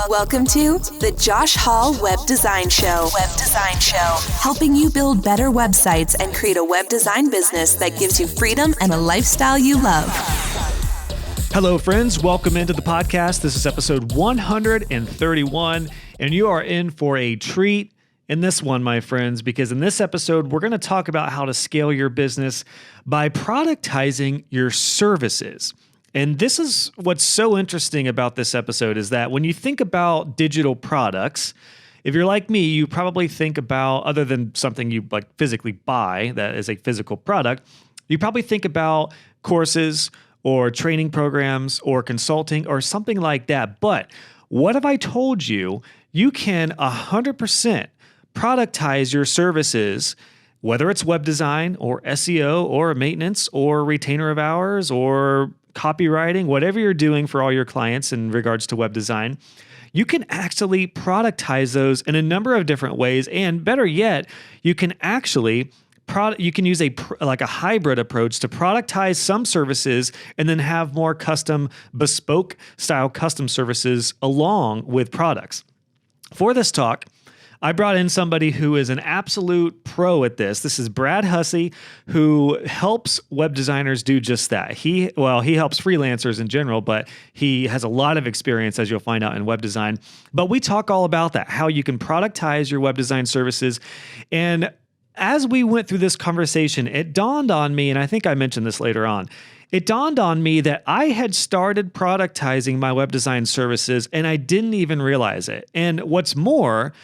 Welcome to the Josh Hall Web Design Show. Helping you build better websites and create a web design business that gives you freedom and a lifestyle you love. Hello, friends. Welcome into the podcast. This is episode 131, and you are in for a treat in this one, my friends, because in this episode, we're going to talk about how to scale your business by productizing your services. And this is what's so interesting about this episode is that when you think about digital products, if you're like me, you probably think about, other than something you like physically buy that is a physical product, you probably think about courses or training programs or consulting or something like that. But what if I told you you can 100% productize your services, whether it's web design or SEO or maintenance or retainer of hours or copywriting, whatever you're doing for all your clients in regards to web design, you can actually productize those in a number of different ways. And better yet, you can actually use a hybrid approach to productize some services and then have more custom, bespoke style custom services along with products. For this talk, I brought in somebody who is an absolute pro at this. This is Brad Hussey, who helps web designers do just that. He helps freelancers in general, but he has a lot of experience, as you'll find out, in web design. But we talk all about that, how you can productize your web design services. And as we went through this conversation, it dawned on me, and I think I mentioned this later on, it dawned on me that I had started productizing my web design services and I didn't even realize it. And what's more,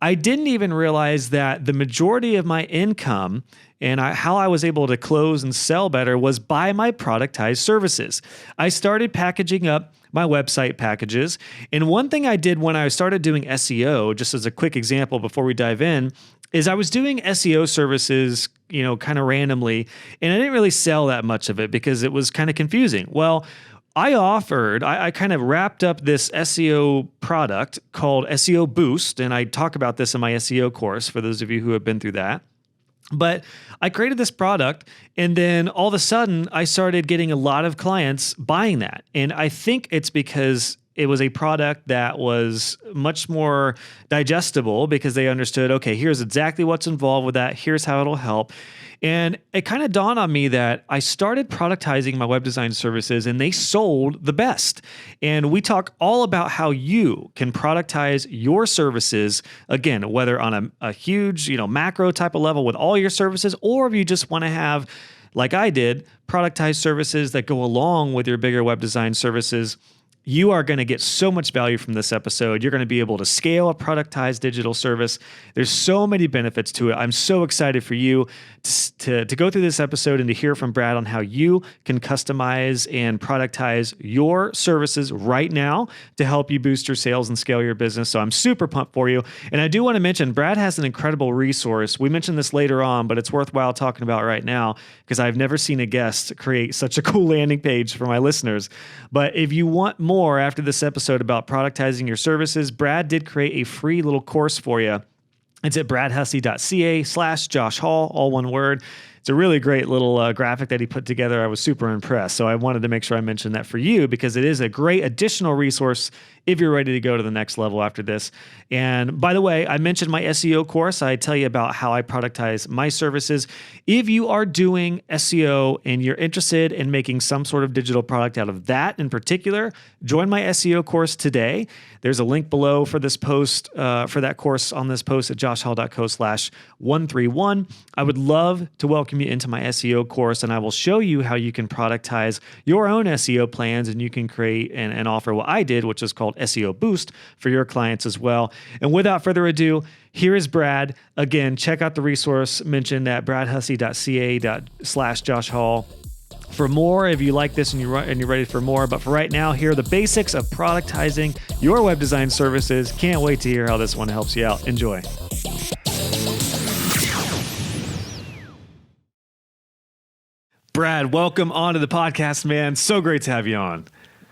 I didn't even realize that the majority of my income and how I was able to close and sell better was by my productized services. I started packaging up my website packages. And one thing I did when I started doing SEO, just as a quick example before we dive in, is I was doing SEO services, kind of randomly, and I didn't really sell that much of it because it was kind of confusing. Well, I kind of wrapped up this SEO product called SEO Boost, and I talk about this in my SEO course for those of you who have been through that. But I created this product, and then all of a sudden, I started getting a lot of clients buying that. And I think it's because it was a product that was much more digestible because they understood, okay, here's exactly what's involved with that. Here's how it'll help. And it kind of dawned on me that I started productizing my web design services and they sold the best. And we talk all about how you can productize your services, again, whether on a huge, macro type of level with all your services, or if you just want to have, like I did, productized services that go along with your bigger web design services. You are going to get so much value from this episode. You're going to be able to scale a productized digital service. There's so many benefits to it. I'm so excited for you to go through this episode and to hear from Brad on how you can customize and productize your services right now to help you boost your sales and scale your business. So I'm super pumped for you. And I do want to mention, Brad has an incredible resource. We mentioned this later on, but it's worthwhile talking about right now because I've never seen a guest create such a cool landing page for my listeners. But if you want more after this episode about productizing your services, Brad did create a free little course for you. It's at bradhussey.ca/Josh Hall, all one word. It's a really great little graphic that he put together. I was super impressed. So I wanted to make sure I mentioned that for you because it is a great additional resource if you're ready to go to the next level after this. And by the way, I mentioned my SEO course. I tell you about how I productize my services. If you are doing SEO and you're interested in making some sort of digital product out of that in particular, join my SEO course today. There's a link below for this post, for that course on this post at joshhall.co/131. I would love to welcome you into my SEO course, and I will show you how you can productize your own SEO plans, and you can create and offer what I did, which is called SEO Boost for your clients as well. And without further ado, here is Brad. Again, check out the resource mentioned at bradhussey.ca/Josh Hall. For more, if you like this and you're ready for more, but for right now, here are the basics of productizing your web design services. Can't wait to hear how this one helps you out. Enjoy. Brad, welcome onto the podcast, man. So great to have you on.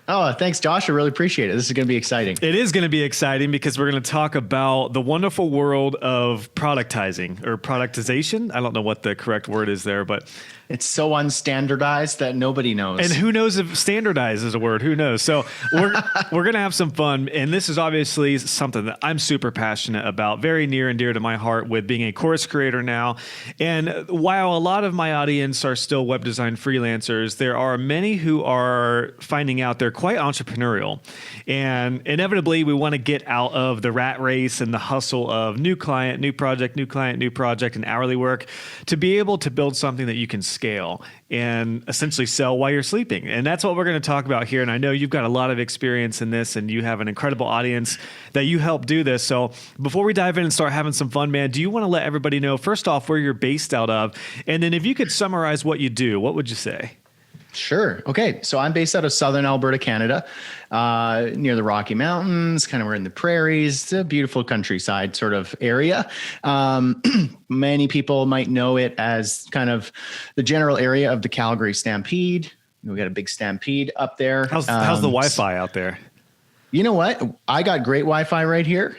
Oh, thanks, Josh. I really appreciate it. This is going to be exciting. It is going to be exciting because we're going to talk about the wonderful world of productizing or productization. I don't know what the correct word is there, but it's so unstandardized that nobody knows. And who knows if standardized is a word? Who knows? So we're going to have some fun. And this is obviously something that I'm super passionate about, very near and dear to my heart with being a course creator now. And while a lot of my audience are still web design freelancers, there are many who are finding out they're quite entrepreneurial. And inevitably, we want to get out of the rat race and the hustle of new client, new project, new client, new project, and hourly work to be able to build something that you can scale and essentially sell while you're sleeping. And that's what we're going to talk about here. And I know you've got a lot of experience in this and you have an incredible audience that you help do this. So before we dive in and start having some fun, man, do you want to let everybody know, first off, where you're based out of? And then if you could summarize what you do, what would you say? Sure. Okay. So I'm based out of Southern Alberta, Canada, near the Rocky Mountains, kind of we're in the prairies. It's a beautiful countryside sort of area. Many people might know it as kind of the general area of the Calgary Stampede. We got a big stampede up there. How's the Wi-Fi out there? You know what? I got great Wi-Fi right here.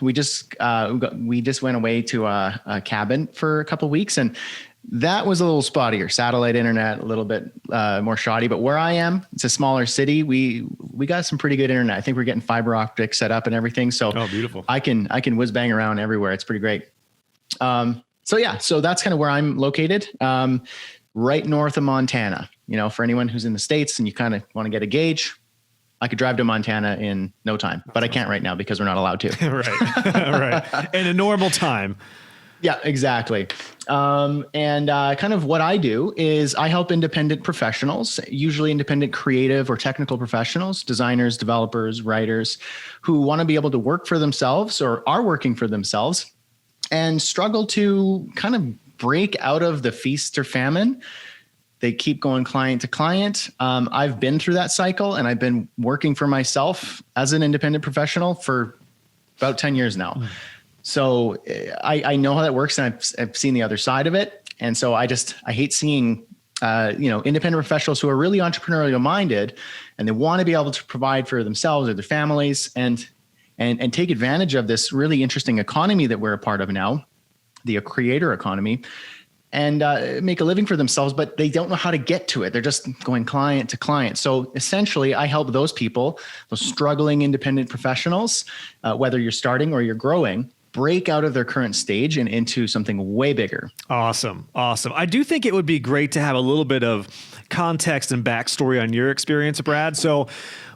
We just went away to a cabin for a couple of weeks, and that was a little spottier. Satellite internet, a little bit more shoddy. But where I am, it's a smaller city. We got some pretty good internet. I think we're getting fiber optic set up and everything. So beautiful. I can whiz bang around everywhere. It's pretty great. So that's kind of where I'm located. Right north of Montana. You know, for anyone who's in the States and you kind of want to get a gauge, I could drive to Montana in no time, but I can't right now because we're not allowed to. Right. In a normal time. Yeah, exactly. Kind of what I do is I help independent professionals, usually independent creative or technical professionals, designers, developers, writers, who want to be able to work for themselves or are working for themselves and struggle to kind of break out of the feast or famine. They keep going client to client. I've been through that cycle and I've been working for myself as an independent professional for about 10 years now. So I know how that works and I've seen the other side of it. And so I hate seeing, independent professionals who are really entrepreneurial minded and they want to be able to provide for themselves or their families and take advantage of this really interesting economy that we're a part of now, the creator economy, and make a living for themselves, but they don't know how to get to it. They're just going client to client. So essentially I help those people, those struggling independent professionals, whether you're starting or you're growing, break out of their current stage and into something way bigger. Awesome. I do think it would be great to have a little bit of context and backstory on your experience, Brad. So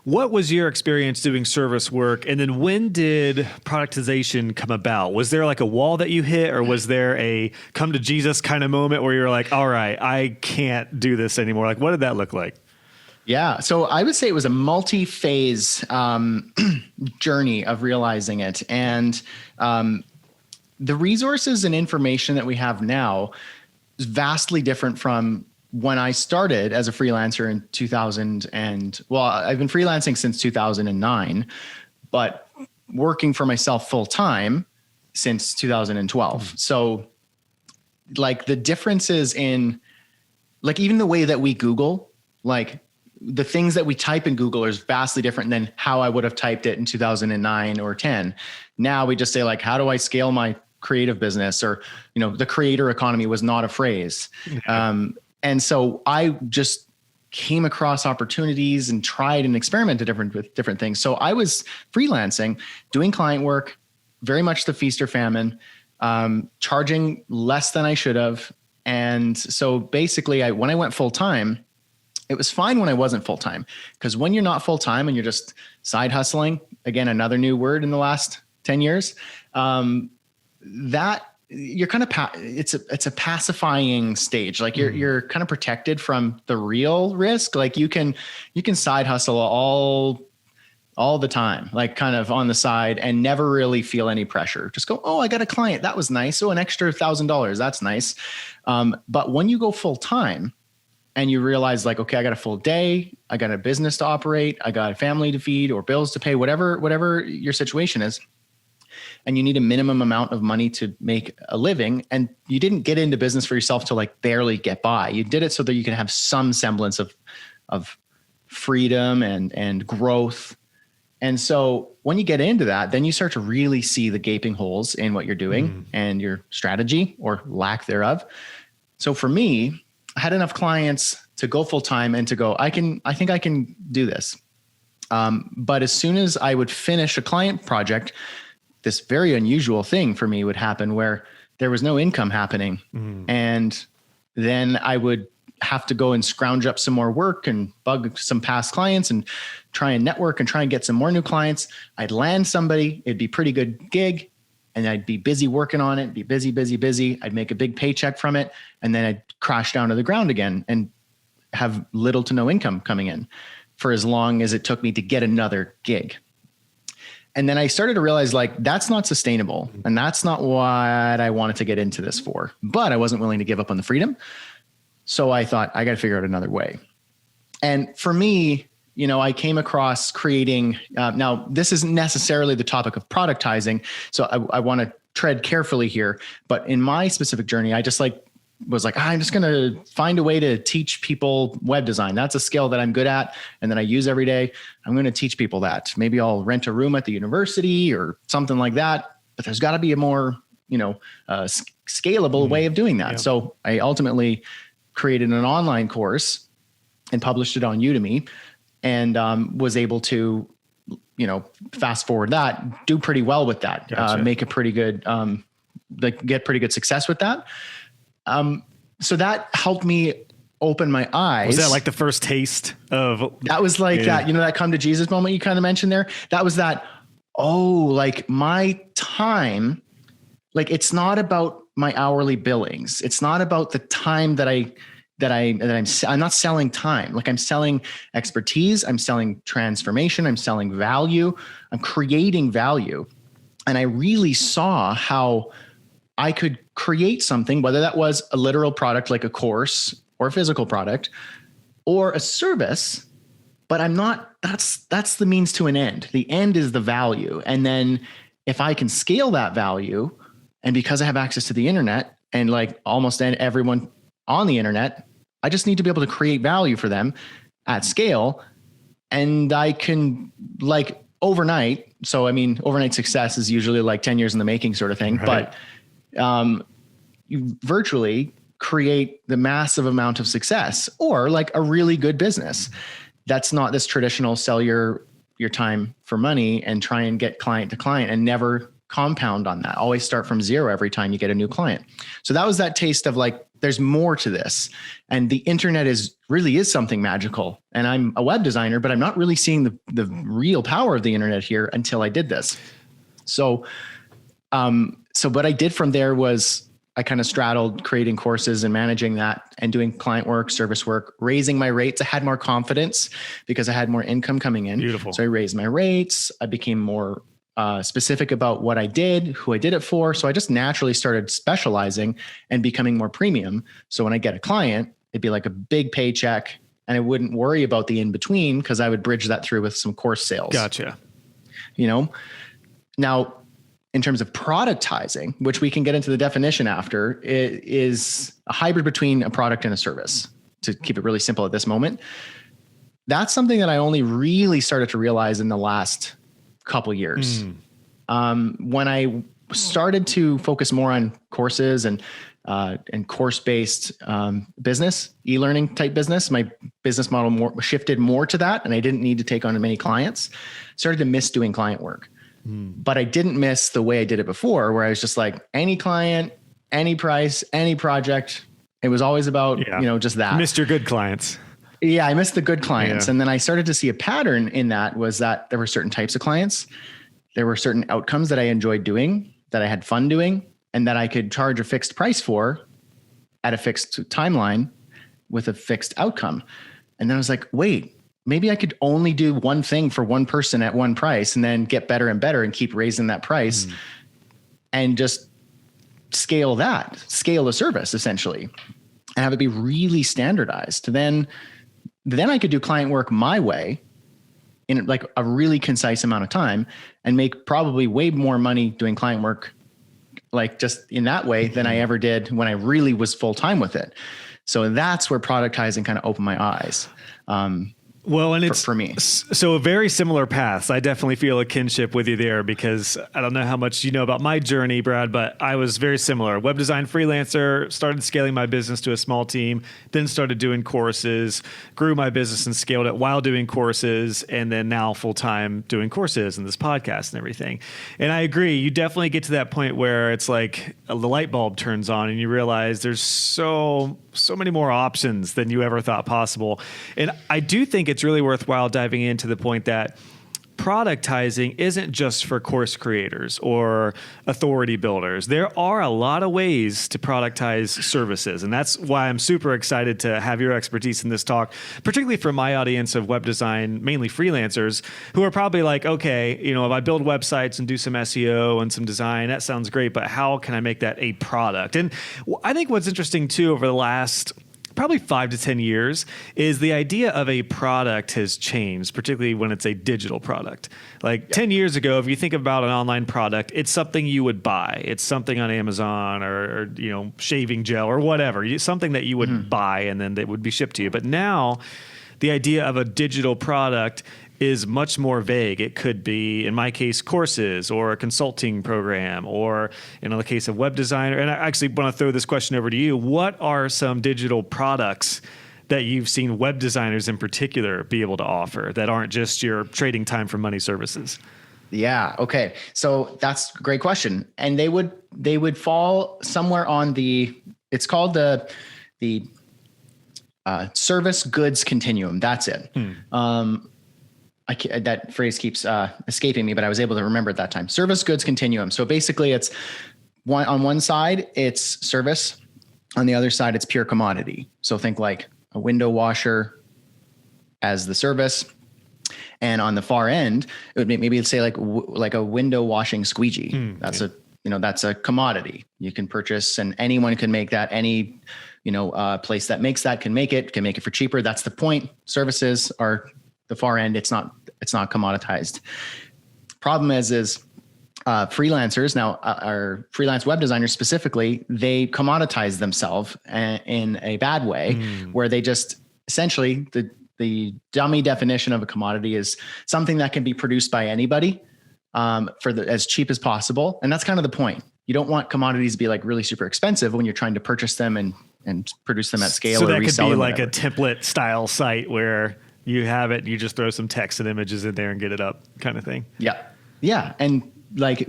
what was your experience doing service work? And then when did productization come about? Was there like a wall that you hit, or was there a come to Jesus kind of moment where you're like, all right, I can't do this anymore? Like, what did that look like? Yeah. So I would say it was a multi-phase journey of realizing it. And the resources and information that we have now is vastly different from when I started as a freelancer in 2000. I've been freelancing since 2009, but working for myself full time since 2012. So like the differences in like even the way that we Google, like the things that we type in Google is vastly different than how I would have typed it in 2009 or 10. Now we just say like, how do I scale my creative business? Or, the creator economy was not a phrase. And so I just came across opportunities and tried and experimented with different things. So I was freelancing, doing client work, very much the feast or famine, charging less than I should have. And so basically when I went full time, it was fine when I wasn't full time, because when you're not full time and you're just side hustling, again, another new word in the last 10 years, that you're kind of, it's a pacifying stage. Like you're kind of protected from the real risk. Like you can side hustle all the time, like kind of on the side and never really feel any pressure. Just go, oh, I got a client. That was nice. Oh, an extra $1,000. That's nice. But when you go full time and you realize like, okay, I got a full day, I got a business to operate, I got a family to feed or bills to pay, whatever your situation is, and you need a minimum amount of money to make a living. And you didn't get into business for yourself to like barely get by. You did it so that you can have some semblance of freedom and growth. And so when you get into that, then you start to really see the gaping holes in what you're doing and your strategy or lack thereof. So for me, I had enough clients to go full time and to go, I think I can do this. But as soon as I would finish a client project, this very unusual thing for me would happen where there was no income happening. And then I would have to go and scrounge up some more work and bug some past clients and try and network and try and get some more new clients. I'd land somebody, it'd be a pretty good gig, and I'd be busy working on it, be busy. I'd make a big paycheck from it. And then I'd crash down to the ground again and have little to no income coming in for as long as it took me to get another gig. And then I started to realize like, that's not sustainable. And that's not what I wanted to get into this for, but I wasn't willing to give up on the freedom. So I thought I got to figure out another way. And for me, I came across creating, now this isn't necessarily the topic of productizing. So I want to tread carefully here, but in my specific journey, I just was like, I'm just going to find a way to teach people web design. That's a skill that I'm good at and that I use every day. I'm going to teach people that. Maybe I'll rent a room at the university or something like that, but there's got to be a more, scalable way of doing that. Yeah. So I ultimately created an online course and published it on Udemy and was able to, fast forward that, do pretty well with that, gotcha. Make a pretty good, get pretty good success with that. So that helped me open my eyes. Was that like the first taste of? That was like that, that come to Jesus moment you kind of mentioned there. That was that, like my time, like it's not about my hourly billings. It's not about the time I'm not selling time. Like I'm selling expertise. I'm selling transformation. I'm selling value. I'm creating value. And I really saw how I could create something, whether that was a literal product like a course or a physical product or a service, but that's the means to an end. The end is the value. And then if I can scale that value, and because I have access to the internet and like almost everyone on the internet, I just need to be able to create value for them at scale. And I can like overnight. So, overnight success is usually like 10 years in the making sort of thing, right. But you virtually create the massive amount of success or like a really good business. That's not this traditional sell your time for money and try and get client to client and never compound on that. Always start from zero every time you get a new client. So that was that taste of like, there's more to this. And the internet really is something magical. And I'm a web designer, but I'm not really seeing the real power of the internet here until I did this. So what I did from there was I kind of straddled creating courses and managing that and doing client work, service work, raising my rates. I had more confidence because I had more income coming in. Beautiful. So I raised my rates. I became more specific about what I did, who I did it for. So I just naturally started specializing and becoming more premium. So when I get a client, it'd be like a big paycheck and I wouldn't worry about the in-between because I would bridge that through with some course sales. Gotcha. Now in terms of productizing, which we can get into the definition after, it is a hybrid between a product and a service, to keep it really simple at this moment. That's something that I only really started to realize in the last couple years. When I started to focus more on courses and course-based business, e-learning type business, my business model shifted more to that, and I didn't need to take on many clients. Started to miss doing client work. But I didn't miss the way I did it before, where I was just like any client, any price, any project. It was always about, just that. Missed your good clients. Yeah, I missed the good clients. Yeah. And then I started to see a pattern in that was that there were certain types of clients. There were certain outcomes that I enjoyed doing, that I had fun doing, and that I could charge a fixed price for at a fixed timeline with a fixed outcome. And then I was like, wait, maybe I could only do one thing for one person at one price and then get better and better and keep raising that price and just scale the service essentially and have it be really standardized. Then I could do client work my way in like a really concise amount of time and make probably way more money doing client work like just in that way than I ever did when I really was full time with it. So that's where productizing kind of opened my eyes. Well, and it's for me. So very similar paths. I definitely feel a kinship with you there because I don't know how much you know about my journey, Brad, but I was very similar. Web design freelancer, started scaling my business to a small team, then started doing courses, grew my business and scaled it while doing courses, and then now full-time doing courses and this podcast and everything. And I agree. You definitely get to that point where it's like the light bulb turns on and you realize there's so many more options than you ever thought possible. And I do think it's really worthwhile diving into the point that productizing isn't just for course creators or authority builders. There are a lot of ways to productize services. And that's why I'm super excited to have your expertise in this talk, particularly for my audience of web design, mainly freelancers, who are probably like, okay, if I build websites and do some SEO and some design, that sounds great, but how can I make that a product? And I think what's interesting too over the last probably 5 to 10 years is the idea of a product has changed, particularly when it's a digital product. Like 10 years ago, if you think about an online product, it's something you would buy. It's something on Amazon or shaving gel or whatever, something that you would buy and then it would be shipped to you. But now the idea of a digital product is much more vague. It could be, in my case, courses or a consulting program, or in the case of web designer. And I actually want to throw this question over to you. What are some digital products that you've seen web designers in particular be able to offer that aren't just your trading time for money services? Yeah. Okay. So that's a great question. And they would fall somewhere on it's called the service goods continuum. That's it. That phrase keeps escaping me, but I was able to remember at that time. Service goods continuum. So basically it's on one side, it's service. On the other side, it's pure commodity. So think like a window washer as the service. And on the far end, it would maybe say like a window washing squeegee. That's a commodity you can purchase and anyone can make that. Any, place that makes that can make it for cheaper. That's the point. Services are the far end. It's not commoditized. Problem is freelancers now, our freelance web designers specifically, they commoditize themselves in a bad way where they just essentially the dummy definition of a commodity is something that can be produced by anybody as cheap as possible. And that's kind of the point. You don't want commodities to be like really super expensive when you're trying to purchase them and produce them at scale. So or that could resell be them, like whatever. a template style site where you have it, you just throw some text and images in there and get it up kind of thing. Yeah. Yeah. And like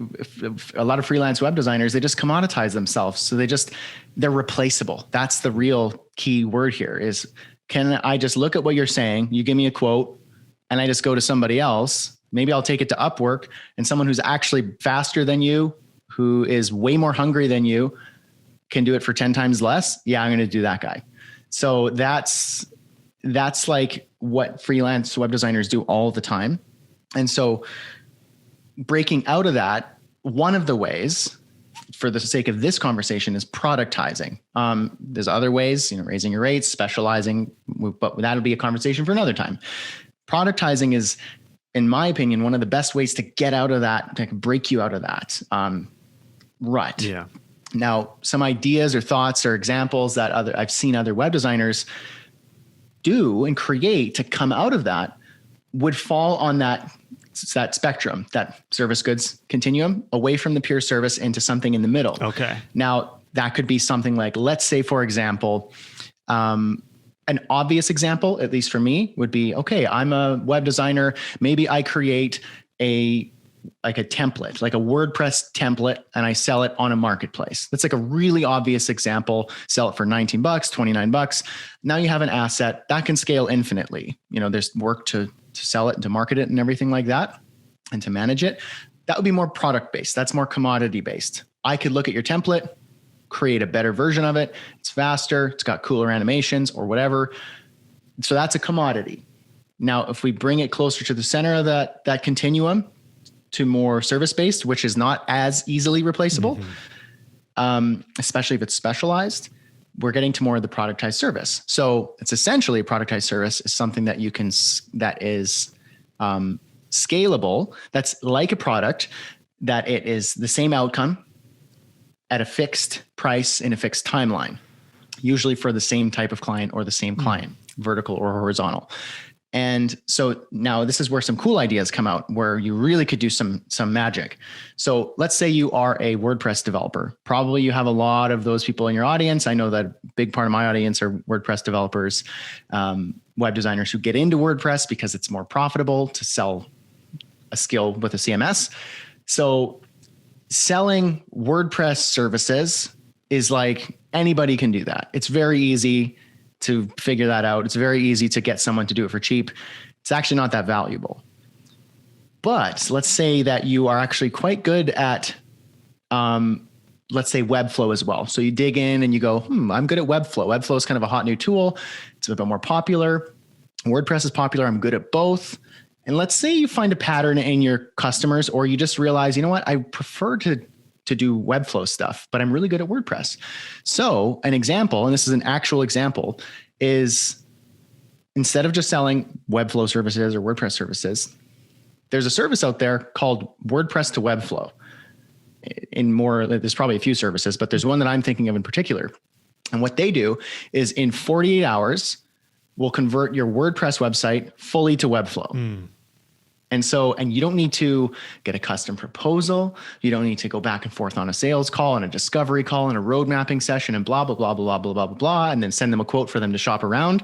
a lot of freelance web designers, they just commoditize themselves. So they're replaceable. That's the real key word here is, can I just look at what you're saying? You give me a quote and I just go to somebody else. Maybe I'll take it to Upwork and someone who's actually faster than you, who is way more hungry than you, can do it for 10 times less. Yeah, I'm going to do that guy. So that's like what freelance web designers do all the time. And so breaking out of that, one of the ways for the sake of this conversation is productizing. There's other ways, raising your rates, specializing, but that'll be a conversation for another time. Productizing is, in my opinion, one of the best ways to get out of that, to break you out of that rut. Yeah. Now, some ideas or thoughts or examples that I've seen other web designers do and create to come out of that would fall on that spectrum, that service goods continuum, away from the pure service into something in the middle. Okay. Now, that could be something like, let's say, for example, an obvious example, at least for me, would be, okay, I'm a web designer. Maybe I create a template, like a WordPress template, and I sell it on a marketplace. That's like a really obvious example. Sell it for $19, $29. Now you have an asset that can scale infinitely. There's work to sell it and to market it and everything like that and to manage it. That would be more product-based. That's more commodity-based. I could look at your template, create a better version of it. It's faster. It's got cooler animations or whatever. So that's a commodity. Now, if we bring it closer to the center of that continuum, to more service-based, which is not as easily replaceable, especially if it's specialized, we're getting to more of the productized service. So it's essentially a productized service is something that that is scalable. That's like a product, that it is the same outcome at a fixed price in a fixed timeline, usually for the same type of client or the same client, vertical or horizontal. And so now this is where some cool ideas come out, where you really could do some magic. So let's say you are a WordPress developer. Probably you have a lot of those people in your audience. I know that a big part of my audience are WordPress developers, web designers who get into WordPress because it's more profitable to sell a skill with a CMS. So selling WordPress services is like anybody can do that. It's very easy to figure that out. It's very easy to get someone to do it for cheap. It's actually not that valuable. But let's say that you are actually quite good at, let's say Webflow as well. So you dig in and you go, I'm good at Webflow. Webflow is kind of a hot new tool. It's a bit more popular. WordPress is popular. I'm good at both. And let's say you find a pattern in your customers, or you just realize, you know what, I prefer to do Webflow stuff, but I'm really good at WordPress. So an example, and this is an actual example, is instead of just selling Webflow services or WordPress services, there's a service out there called WordPress to Webflow. There's probably a few services, but there's one that I'm thinking of in particular. And what they do is in 48 hours, will convert your WordPress website fully to Webflow. And you don't need to get a custom proposal. You don't need to go back and forth on a sales call and a discovery call and a road mapping session and blah, blah, blah, blah, blah, blah, blah, blah, and then send them a quote for them to shop around.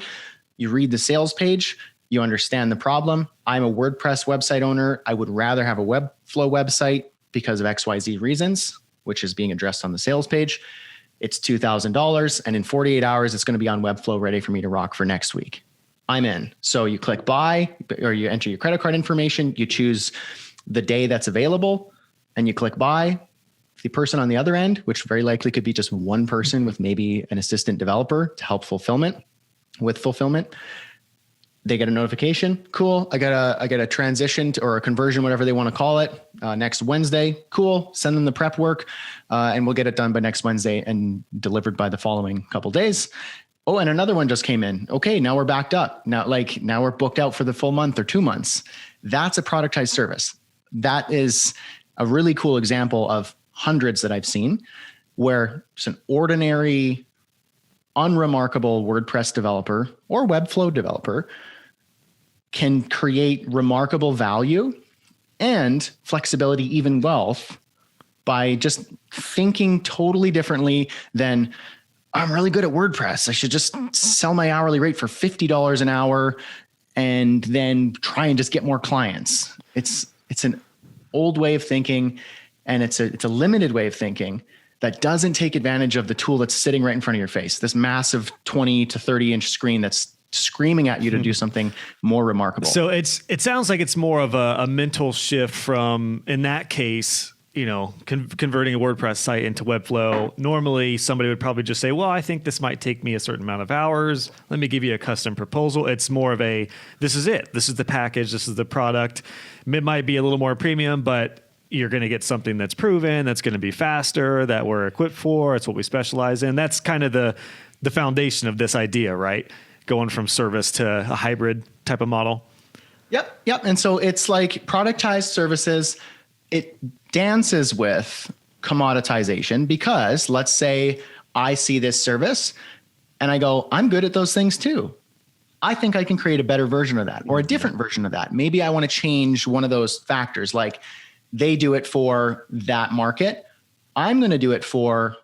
You read the sales page, you understand the problem. I'm a WordPress website owner. I would rather have a Webflow website because of XYZ reasons, which is being addressed on the sales page. It's $2,000. And in 48 hours, it's going to be on Webflow ready for me to rock for next week. I'm in. So you click buy, or you enter your credit card information, you choose the day that's available, and you click buy. The person on the other end, which very likely could be just one person with maybe an assistant developer to help fulfillment, they get a notification. Cool. I got a transition or a conversion, whatever they want to call it, next Wednesday. Cool. Send them the prep work, and we'll get it done by next Wednesday and delivered by the following couple days. Oh, and another one just came in. Okay, now we're backed up. Now we're booked out for the full month or 2 months. That's a productized service. That is a really cool example of hundreds that I've seen where just an ordinary, unremarkable WordPress developer or Webflow developer can create remarkable value and flexibility, even wealth, by just thinking totally differently than, I'm really good at WordPress. I should just sell my hourly rate for $50 an hour and then try and just get more clients. It's an old way of thinking, and it's a limited way of thinking that doesn't take advantage of the tool that's sitting right in front of your face. This massive 20 to 30 inch screen that's screaming at you to do something more remarkable. So it sounds like it's more of a mental shift from, in that case, converting a WordPress site into Webflow. Normally, somebody would probably just say, well, I think this might take me a certain amount of hours. Let me give you a custom proposal. It's more of this is it. This is the package. This is the product. It might be a little more premium, but you're going to get something that's proven, that's going to be faster, that we're equipped for. It's what we specialize in. That's kind of the foundation of this idea, right? Going from service to a hybrid type of model. Yep. And so it's like productized services. It dances with commoditization because let's say I see this service and I go, I'm good at those things too. I think I can create a better version of that or a different version of that. Maybe I want to change one of those factors. Like they do it for that market. I'm going to do it for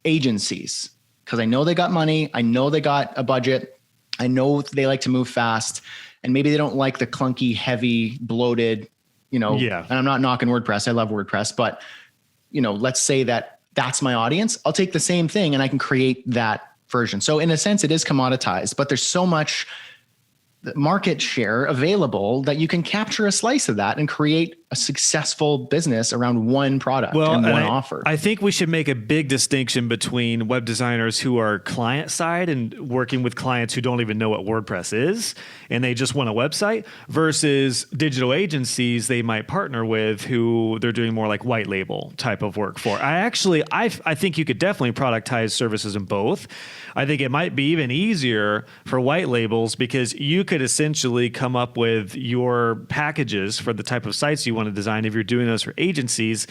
agencies because I know they got money. I know they got a budget. I know they like to move fast, and maybe they don't like the clunky, heavy, bloated, Yeah. And I'm not knocking WordPress. I love WordPress, but let's say that's my audience. I'll take the same thing and I can create that version. So in a sense, it is commoditized, but there's so much market share available that you can capture a slice of that and create a successful business around one product and one offer. I think we should make a big distinction between web designers who are client side and working with clients who don't even know what WordPress is and they just want a website versus digital agencies they might partner with who they're doing more like white label type of work for. I think you could definitely productize services in both. I think it might be even easier for white labels because you could essentially come up with your packages for the type of sites you want to design if you're doing those for agencies.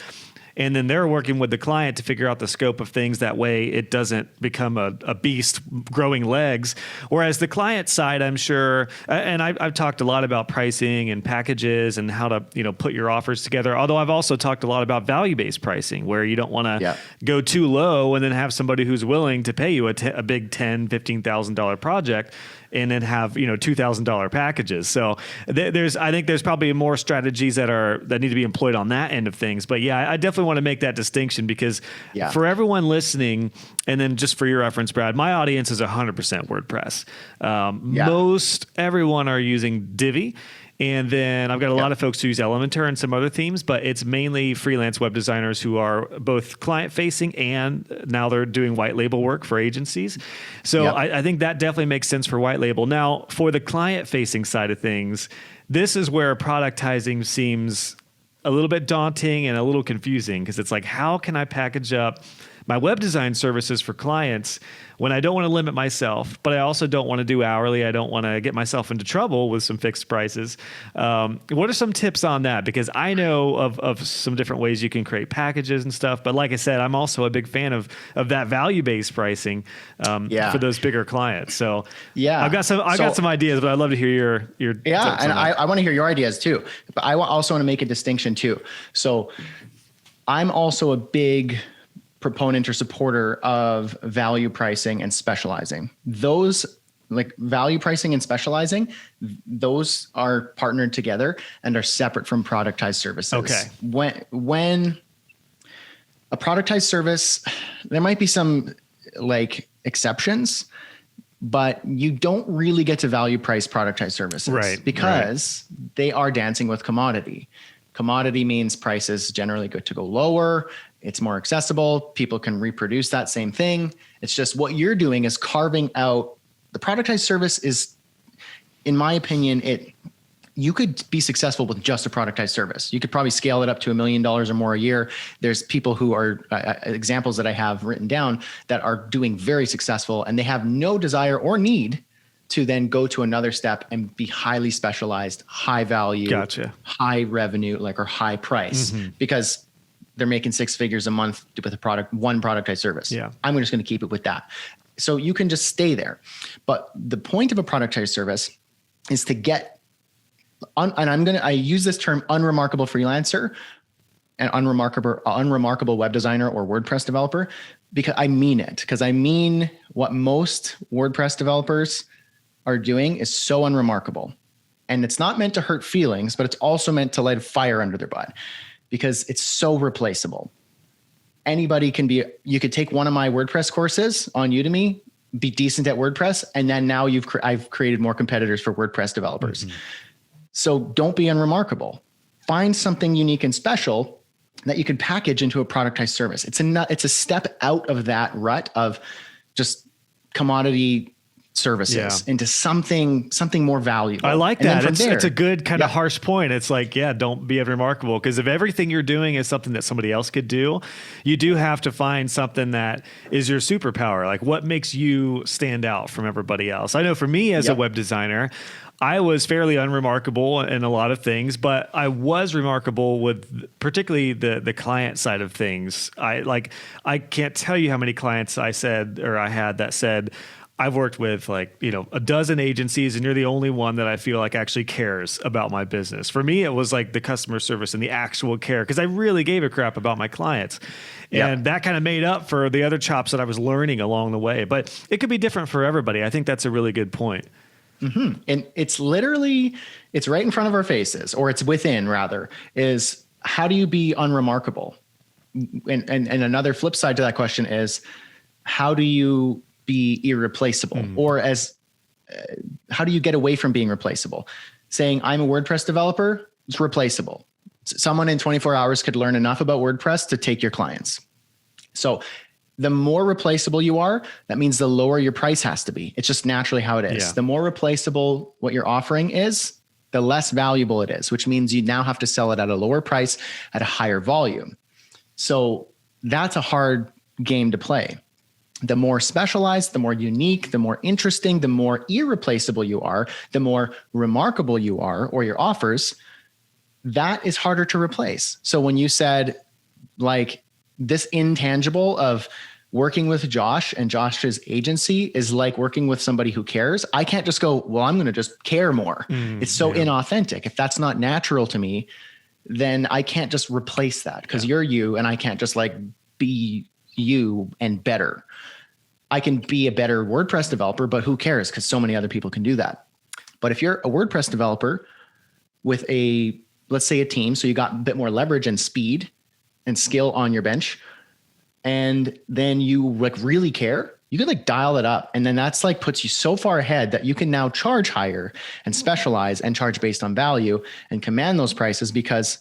And then they're working with the client to figure out the scope of things. That way it doesn't become a beast growing legs. Whereas the client side, I'm sure, and I've talked a lot about pricing and packages and how to, put your offers together. Although I've also talked a lot about value-based pricing, where you don't want to go too low and then have somebody who's willing to pay you a big $10,000, $15,000 project and then have, $2,000 packages. So I think there's probably more strategies that need to be employed on that end of things. But yeah, I definitely want to make that distinction because for everyone listening, and then just for your reference, Brad, my audience is 100% WordPress. Most everyone are using Divi. And then I've got a lot of folks who use Elementor and some other themes, but it's mainly freelance web designers who are both client facing and now they're doing white label work for agencies. So I think that definitely makes sense for white label. Now, for the client facing side of things, this is where productizing seems a little bit daunting and a little confusing because it's like, how can I package up my web design services for clients when I don't want to limit myself, but I also don't want to do hourly. I don't want to get myself into trouble with some fixed prices. What are some tips on that? Because I know of some different ways you can create packages and stuff. But like I said, I'm also a big fan of that value-based pricing for those bigger clients. So I've got some ideas, but I'd love to hear your tips and on that. I want to hear your ideas too. But I also want to make a distinction too. So I'm also a big proponent or supporter of value pricing and specializing. Those, like value pricing and specializing, those are partnered together and are separate from productized services. Okay. When a productized service, there might be some like exceptions, but you don't really get to value price productized services because they are dancing with commodity. Commodity means prices generally good to go lower. It's more accessible. People can reproduce that same thing. It's just what you're doing is carving out the productized service is, in my opinion, you could be successful with just a productized service. You could probably scale it up to $1 million or more a year. There's people who are examples that I have written down that are doing very successful and they have no desire or need to then go to another step and be highly specialized, high value, high revenue, or high price because they're making six figures a month with one productized service. Yeah. I'm just going to keep it with that. So you can just stay there. But the point of a productized service is to get, I use this term unremarkable freelancer and unremarkable web designer or WordPress developer because I mean it. Because I mean what most WordPress developers are doing is so unremarkable. And it's not meant to hurt feelings, but it's also meant to light a fire under their butt because it's so replaceable. Anybody can be, you could take one of my WordPress courses on Udemy, be decent at WordPress, and then now I've created more competitors for WordPress developers. Mm-hmm. So don't be unremarkable. Find something unique and special that you can package into a productized service. It's a step out of that rut of just commodity services into something more valuable. I like that. It's a good kind of harsh point. It's like, don't be unremarkable because if everything you're doing is something that somebody else could do, you do have to find something that is your superpower. Like what makes you stand out from everybody else? I know for me as a web designer, I was fairly unremarkable in a lot of things, but I was remarkable with particularly the client side of things. I can't tell you how many clients I had that said, I've worked with a dozen agencies and you're the only one that I feel like actually cares about my business. For me, it was like the customer service and the actual care because I really gave a crap about my clients. And that kind of made up for the other chops that I was learning along the way. But it could be different for everybody. I think that's a really good point. Mm-hmm. And it's right in front of our faces, or it's within rather, is how do you be unremarkable? And another flip side to that question is how do you be irreplaceable or how do you get away from being replaceable? Saying I'm a WordPress developer, it's replaceable. Someone in 24 hours could learn enough about WordPress to take your clients. So the more replaceable you are, that means the lower your price has to be. It's just naturally how it is. Yeah. The more replaceable what you're offering is, the less valuable it is, which means you now have to sell it at a lower price at a higher volume. So that's a hard game to play. The more specialized, the more unique, the more interesting, the more irreplaceable you are, the more remarkable you are or your offers, that is harder to replace. So when you said like this intangible of working with Josh and Josh's agency is like working with somebody who cares. I can't just go, well, I'm going to just care more. It's so inauthentic. If that's not natural to me, then I can't just replace that because you're you and I can't just like be you and better. I can be a better WordPress developer, but who cares? Because so many other people can do that. But if you're a WordPress developer with let's say a team, so you got a bit more leverage and speed and skill on your bench, and then you like really care, you could like dial it up. And then that's like puts you so far ahead that you can now charge higher and specialize and charge based on value and command those prices because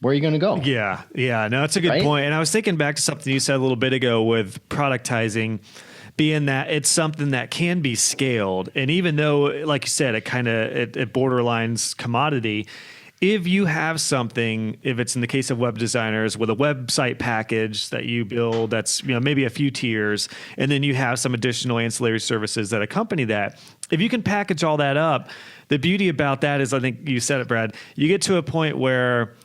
where are you going to go? Yeah. No, that's a good point. And I was thinking back to something you said a little bit ago with productizing, being that it's something that can be scaled. And even though, like you said, it borderlines commodity, if you have something, if it's in the case of web designers with a website package that you build, that's, maybe a few tiers, and then you have some additional ancillary services that accompany that. If you can package all that up, the beauty about that is, I think you said it, Brad, you get to a point where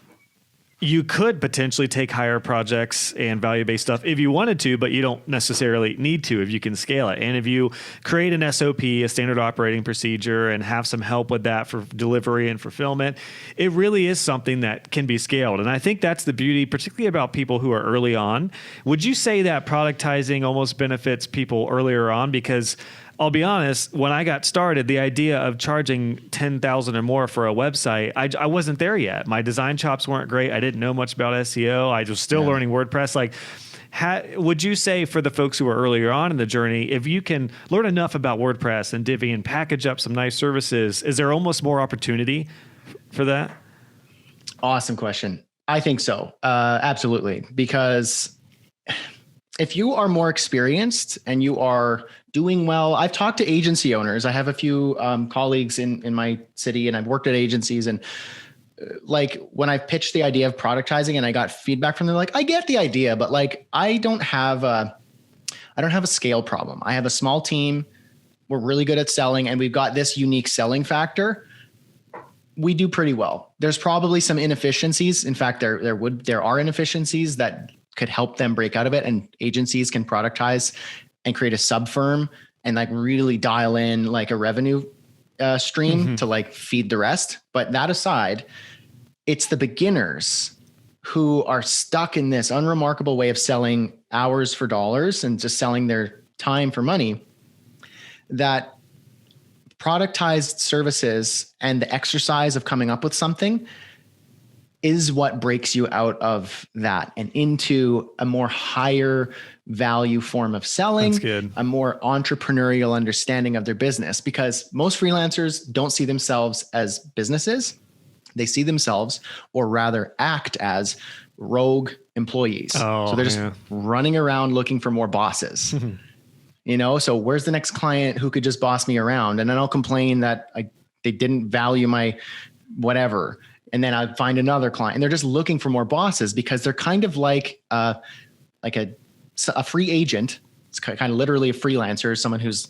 you could potentially take higher projects and value-based stuff if you wanted to, but you don't necessarily need to if you can scale it. And if you create an SOP, a standard operating procedure, and have some help with that for delivery and fulfillment, it really is something that can be scaled. And I think that's the beauty, particularly about people who are early on. Would you say that productizing almost benefits people earlier on? Because I'll be honest, when I got started, the idea of charging $10,000 or more for a website, I wasn't there yet. My design chops weren't great. I didn't know much about SEO. I was still learning WordPress. Would you say for the folks who are earlier on in the journey, if you can learn enough about WordPress and Divi and package up some nice services, is there almost more opportunity for that? Awesome question. I think so. Absolutely. Because if you are more experienced and you are doing well, I've talked to agency owners. I have a few colleagues in my city, and I've worked at agencies. And like when I pitched the idea of productizing and I got feedback from them, like, I get the idea, but like, I don't have a scale problem. I have a small team. We're really good at selling, and we've got this unique selling factor. We do pretty well. There's probably some inefficiencies. In fact, there are inefficiencies that could help them break out of it, and agencies can productize and create a sub firm and like really dial in like a revenue stream to like feed the rest. But that aside, it's the beginners who are stuck in this unremarkable way of selling hours for dollars and just selling their time for money, that productized services and the exercise of coming up with something is what breaks you out of that and into a more higher value form of selling. That's good. A more entrepreneurial understanding of their business, because most freelancers don't see themselves as businesses. They see themselves, or rather act as, rogue employees. So they're just running around looking for more bosses. So where's the next client who could just boss me around? And then I'll complain that they didn't value my whatever. And then I'd find another client, and they're just looking for more bosses because they're kind of like a free agent. It's kind of literally a freelancer, someone who's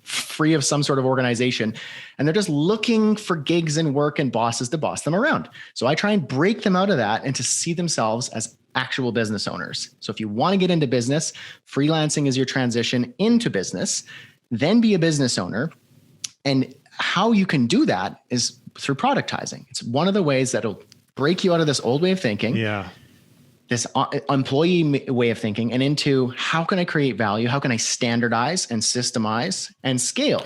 free of some sort of organization, and they're just looking for gigs and work and bosses to boss them around. So I try and break them out of that and to see themselves as actual business owners. So if you want to get into business, freelancing is your transition into business, then be a business owner. And how you can do that is through productizing. It's one of the ways that'll break you out of this old way of thinking, this employee way of thinking, and into how can I create value? How can I standardize and systemize and scale?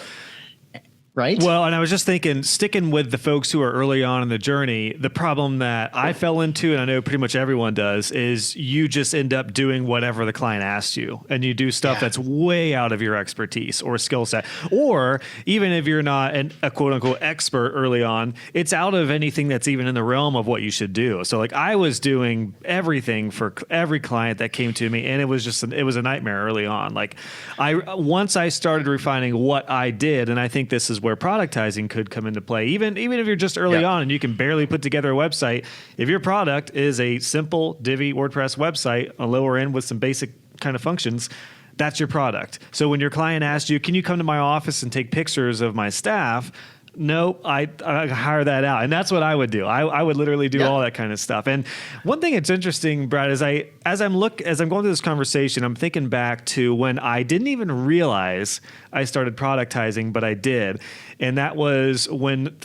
Right? Well, and I was just thinking, sticking with the folks who are early on in the journey, the problem that I fell into, and I know pretty much everyone does, is you just end up doing whatever the client asks you, and you do stuff that's way out of your expertise or skill set. Or even if you're not a quote unquote expert early on, it's out of anything that's even in the realm of what you should do. So like I was doing everything for every client that came to me, and it was a nightmare early on. Like once I started refining what I did, and I think this is where productizing could come into play. Even if you're just early on and you can barely put together a website, if your product is a simple Divi WordPress website, a lower end with some basic kind of functions, that's your product. So when your client asks you, can you come to my office and take pictures of my staff? nope, I hire that out. And that's what I would do. I would literally do all that kind of stuff. And one thing that's interesting, Brad, is as I'm going through this conversation, I'm thinking back to when I didn't even realize I started productizing, but I did. And that was when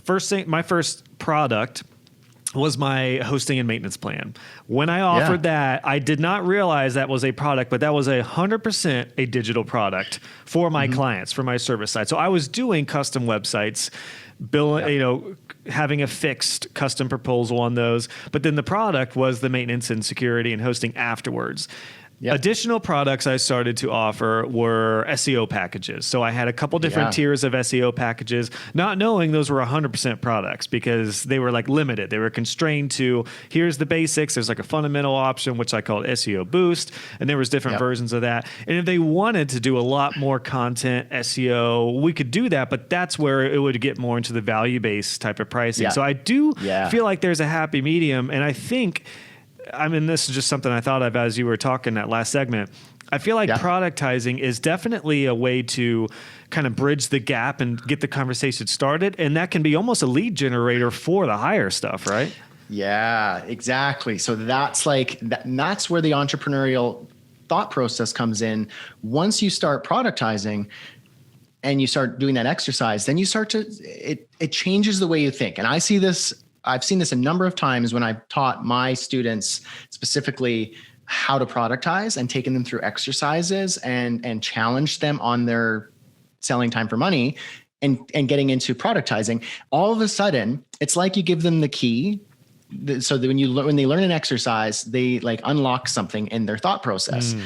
my first product was my hosting and maintenance plan. When I offered that, I did not realize that was a product, but that was 100% a digital product for my clients, for my service side. So I was doing custom websites, having a fixed custom proposal on those, but then the product was the maintenance and security and hosting afterwards. Additional products I started to offer were SEO packages. So I had a couple different tiers of SEO packages, not knowing those were 100% products because they were like limited. They were constrained to, here's the basics. There's like a fundamental option, which I called SEO Boost. And there was different versions of that. And if they wanted to do a lot more content, SEO, we could do that, but that's where it would get more into the value-based type of pricing. So I do feel like there's a happy medium. And I think, this is just something I thought of as you were talking that last segment. I feel like productizing is definitely a way to kind of bridge the gap and get the conversation started. And that can be almost a lead generator for the higher stuff, right? Yeah, exactly. So that's like, that's where the entrepreneurial thought process comes in. Once you start productizing and you start doing that exercise, then you start to, it changes the way you think. And I've seen this a number of times when I've taught my students specifically how to productize and taken them through exercises and challenged them on their selling time for money and getting into productizing. All of a sudden, it's like you give them the key. So that when they learn an exercise, they like unlock something in their thought process.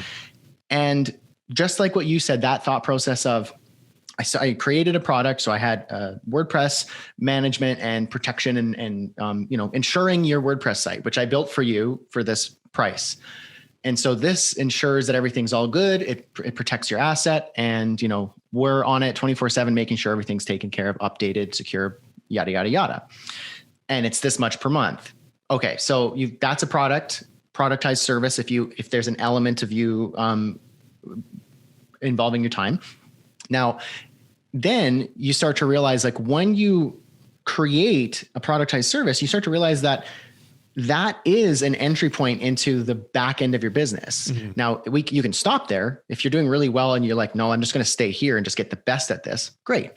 And just like what you said, that thought process of, I created a product. So I had WordPress management and protection and ensuring your WordPress site, which I built for you for this price. And so this ensures that everything's all good. It protects your asset, and we're on it 24/7, making sure everything's taken care of, updated, secure, yada yada yada. And it's this much per month. Okay, so that's a productized service. If there's an element of you involving your time. Now, then you start to realize, like, when you create a productized service, you start to realize that is an entry point into the back end of your business. Now, you can stop there. If you're doing really well and you're like, no, I'm just going to stay here and just get the best at this, great.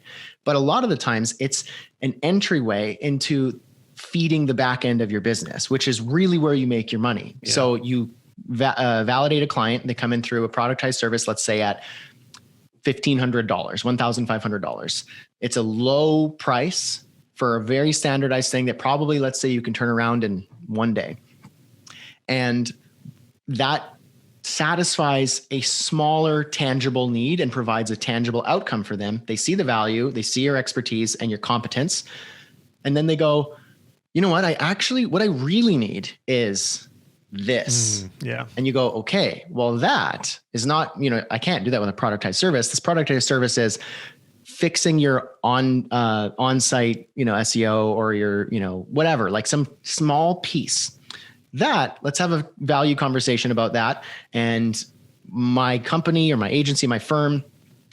But a lot of the times it's an entryway into feeding the back end of your business, which is really where you make your money. So you validate a client, they come in through a productized service, let's say at $1,500, $1,500. It's a low price for a very standardized thing that probably, let's say, you can turn around in one day. And that satisfies a smaller tangible need and provides a tangible outcome for them. They see the value, they see your expertise and your competence. And then they go, you know what? What I really need is this. And you go, okay, well, that is not, I can't do that with a productized service. This productized service is fixing your on-site, SEO or your, whatever, like some small piece. Let's have a value conversation about that. And my company or my agency, my firm,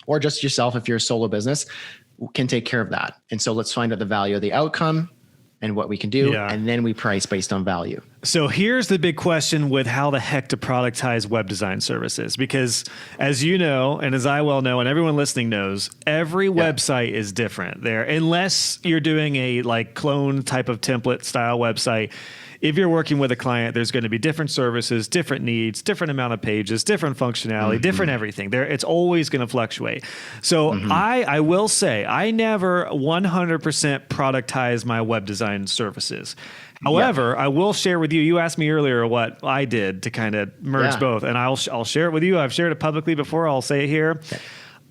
or just yourself, if you're a solo business, can take care of that. And so let's find out the value of the outcome and what we can do. And then we price based on value. So here's the big question with how the heck to productize web design services. Because as you know, and as I well know, and everyone listening knows, every website is different there. Unless you're doing a like clone type of template style website, if you're working with a client, there's going to be different services, different needs, different amount of pages, different functionality, different everything. It's always going to fluctuate. So I will say, I never 100% productize my web design services. However, I will share with you, you asked me earlier what I did to kind of merge both, and I'll share it with you. I've shared it publicly before. I'll say it here. Okay.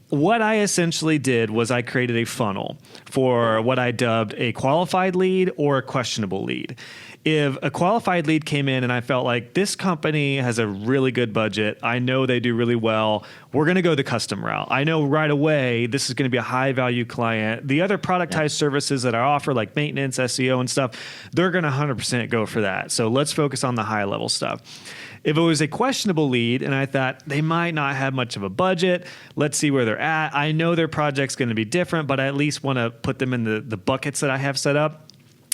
What I essentially did was I created a funnel for what I dubbed a qualified lead or a questionable lead. if a qualified lead came in and I felt like this company has a really good budget, I know they do really well, we're going to go the custom route. I know right away this is going to be a high value client. The other productized services that I offer, like maintenance, SEO and stuff, they're going to 100% go for that. So let's focus on the high level stuff. If it was a questionable lead and I thought they might not have much of a budget, let's see where they're at. I know their project's going to be different, but I at least want to put them in the buckets that I have set up.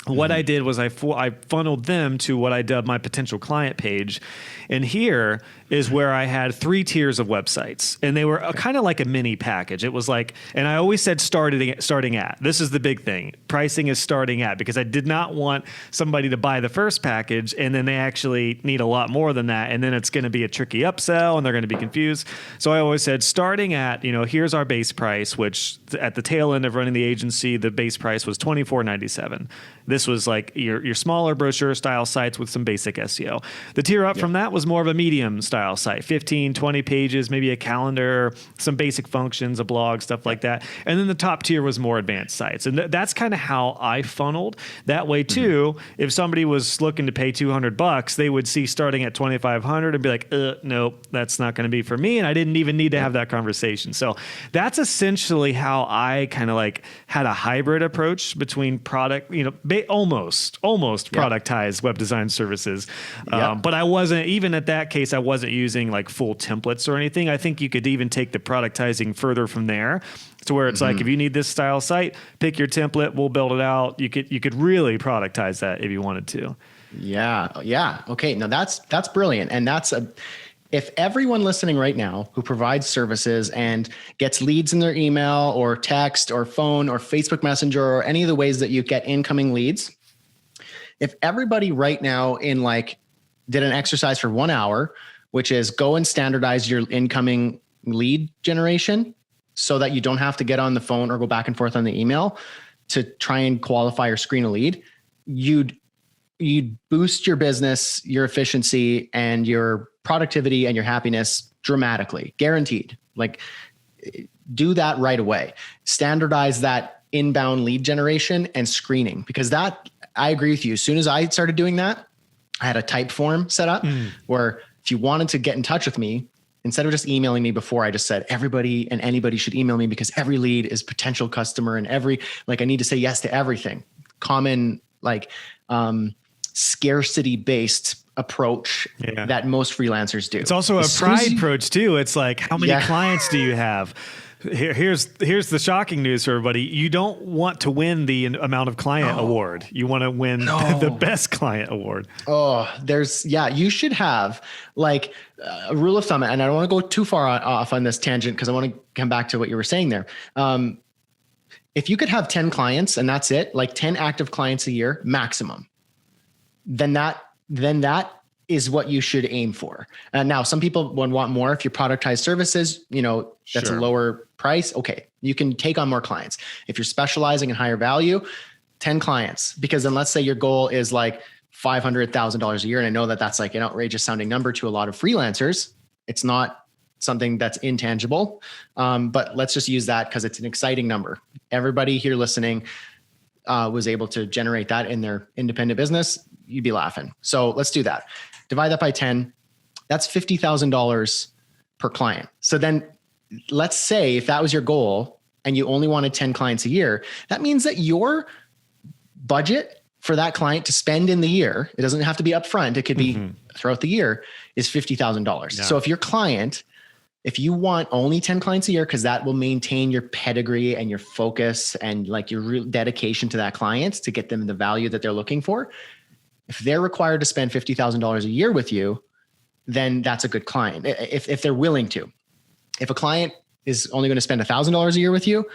What I did was I funneled them to what I dubbed my potential client page. And here is where I had 3 tiers of websites. And they were kind of like a mini package. It was like, and I always said starting at. This is the big thing. Pricing is starting at, because I did not want somebody to buy the first package and then they actually need a lot more than that. And then it's going to be a tricky upsell and they're going to be confused. So I always said starting at, here's our base price, which at the tail end of running the agency, the base price was $24.97. This was like your smaller brochure style sites with some basic SEO. The tier up from that was more of a medium style site, 15, 20 pages, maybe a calendar, some basic functions, a blog, stuff like that. And then the top tier was more advanced sites. And that's kind of how I funneled. That way too, if somebody was looking to pay $200, they would see starting at $2,500 and be like, nope, that's not going to be for me. And I didn't even need to have that conversation. So that's essentially how I kind of like had a hybrid approach between product, almost productized web design services. But I wasn't, even at that case, I wasn't using like full templates or anything. I think you could even take the productizing further from there to where it's like, if you need this style site, pick your template, we'll build it out. You could really productize that if you wanted to. Yeah. Okay. Now that's brilliant. And if everyone listening right now who provides services and gets leads in their email or text or phone or Facebook Messenger or any of the ways that you get incoming leads, if everybody right now did an exercise for 1 hour, which is go and standardize your incoming lead generation so that you don't have to get on the phone or go back and forth on the email to try and qualify or screen a lead, you'd boost your business, your efficiency, and your productivity and your happiness dramatically, guaranteed. Like, do that right away. Standardize that inbound lead generation and screening, because I agree with you. As soon as I started doing that, I had a type form set up where if you wanted to get in touch with me, instead of just emailing me before, I just said everybody and anybody should email me because every lead is potential customer and I need to say yes to everything. Common, scarcity-based approach that most freelancers do. It's also a pride approach too. It's like, how many clients do you have? Here's the shocking news for everybody. You don't want to win the amount of client award. You want to win the best client award. You should have a rule of thumb, and I don't want to go too far off on this tangent because I want to come back to what you were saying there. If you could have 10 clients and that's it, 10 active clients a year maximum, then that is what you should aim for. Now, some people would want more. If you productize services, that's a lower price. Okay, you can take on more clients. If you're specializing in higher value, 10 clients, because then let's say your goal is $500,000 a year. And I know that that's an outrageous sounding number to a lot of freelancers. It's not something that's intangible, but let's just use that because it's an exciting number. Everybody here listening was able to generate that in their independent business. You'd be laughing. So let's do that. Divide that by 10. That's $50,000 per client. So then let's say if that was your goal and you only wanted 10 clients a year, that means that your budget for that client to spend in the year, it doesn't have to be upfront, it could be throughout the year, is $50,000. Yeah. So if you want only 10 clients a year, because that will maintain your pedigree and your focus and your real dedication to that client to get them the value that they're looking for. If they're required to spend $50,000 a year with you, then that's a good client. If they're willing to. If a client is only going to spend $1,000 a year with you,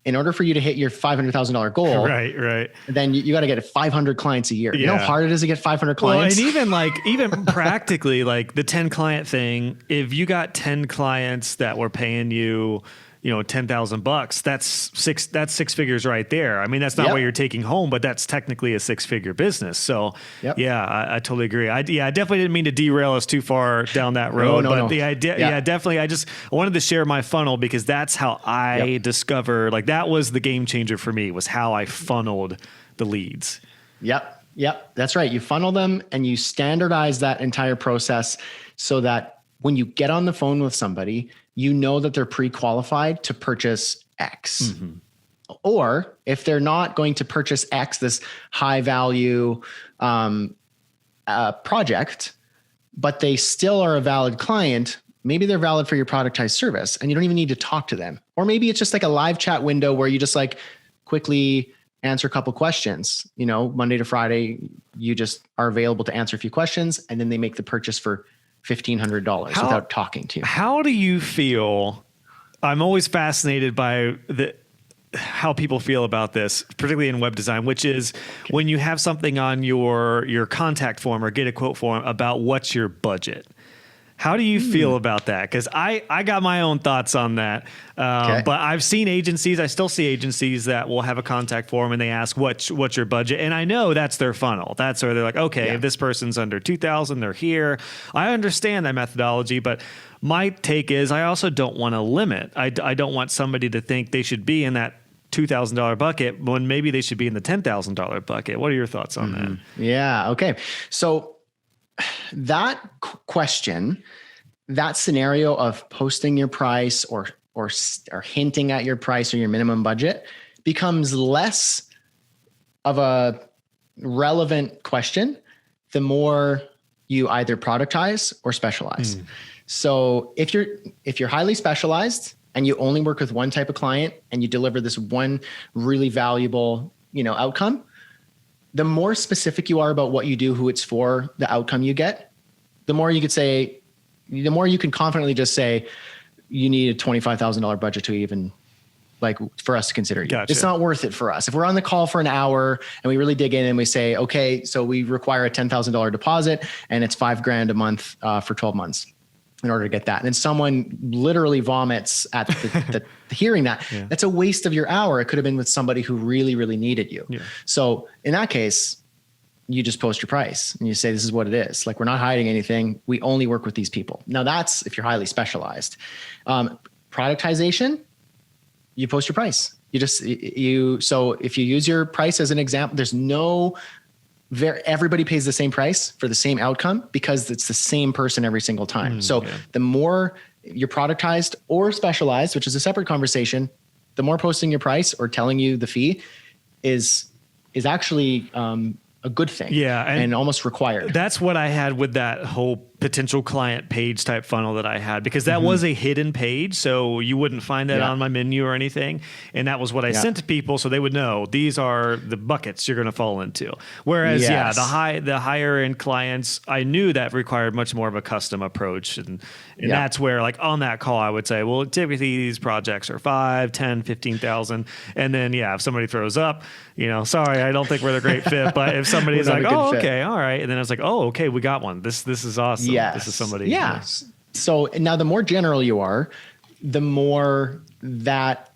in order for you to hit your $500,000 goal, right, then you got to get 500 clients a year. Yeah. You know how hard it is to get 500 clients? Well, and even practically, the 10 client thing, if you got 10 clients that were paying you, $10,000, that's six figures right there. I mean, that's not what you're taking home, but that's technically a 6-figure business. So I totally agree. I definitely didn't mean to derail us too far down that road, but the idea, definitely. I wanted to share my funnel because that's how I discovered, that was the game changer for me, was how I funneled the leads. Yep. Yep, that's right. You funnel them and you standardize that entire process so that when you get on the phone with somebody, you know that they're pre-qualified to purchase X. Mm-hmm. Or if they're not going to purchase X, this high value project, but they still are a valid client, maybe they're valid for your productized service and you don't even need to talk to them. Or maybe it's just like a live chat window where you just like quickly answer a couple questions. You know, Monday to Friday, you just are available to answer a few questions and then they make the purchase for $1,500 without talking to you. How do you feel? I'm always fascinated by how people feel about this, particularly in web design, which is when you have something on your contact form or get a quote form about what's your budget. How do you feel about that? Because I got my own thoughts on that. But I've seen agencies, I still see agencies that will have a contact form and they ask, what's your budget? And I know that's their funnel. That's where they're like, okay, if this person's under 2,000, they're here. I understand that methodology, but my take is I also don't want to limit. I don't want somebody to think they should be in that $2,000 bucket when maybe they should be in the $10,000 bucket. What are your thoughts on that? Yeah. Okay. So that question, that scenario of posting your price or hinting at your price or your minimum budget becomes less of a relevant question the more you either productize or specialize. So if you're highly specialized and you only work with one type of client and you deliver this one really valuable, outcome, the more specific you are about what you do, who it's for, the outcome you get, the more you can confidently just say, you need a $25,000 budget to even for us to consider you. Gotcha. It's not worth it for us. If we're on the call for an hour and we really dig in and we say, okay, so we require a $10,000 deposit and it's $5,000 a month for 12 months. In order to get that. And then someone literally vomits at the hearing that. That's a waste of your hour. It could have been with somebody who really, really needed you. Yeah. So in that case, you just post your price and you say, this is what it is. We're not hiding anything. We only work with these people. Now that's if you're highly specialized. Productization, you post your price. So if you use your price as an example, there's everybody pays the same price for the same outcome because it's the same person every single time. The more you're productized or specialized, which is a separate conversation, the more posting your price or telling you the fee is actually a good thing. Yeah. And almost required. That's what I had with that whole potential client page type funnel that I had, because that was a hidden page. So you wouldn't find that on my menu or anything. And that was what I sent to people. So they would know these are the buckets you're going to fall into. Whereas, the higher end clients, I knew that required much more of a custom approach. And that's where on that call, I would say, well, typically these projects are 5, 10, 15,000. And then, if somebody throws up, sorry, I don't think we're the great fit. But if somebody's like, oh, okay, all right. And then I was like, oh, okay, we got one. This is awesome. Yes. This is somebody. Yeah. So now the more general you are, the more that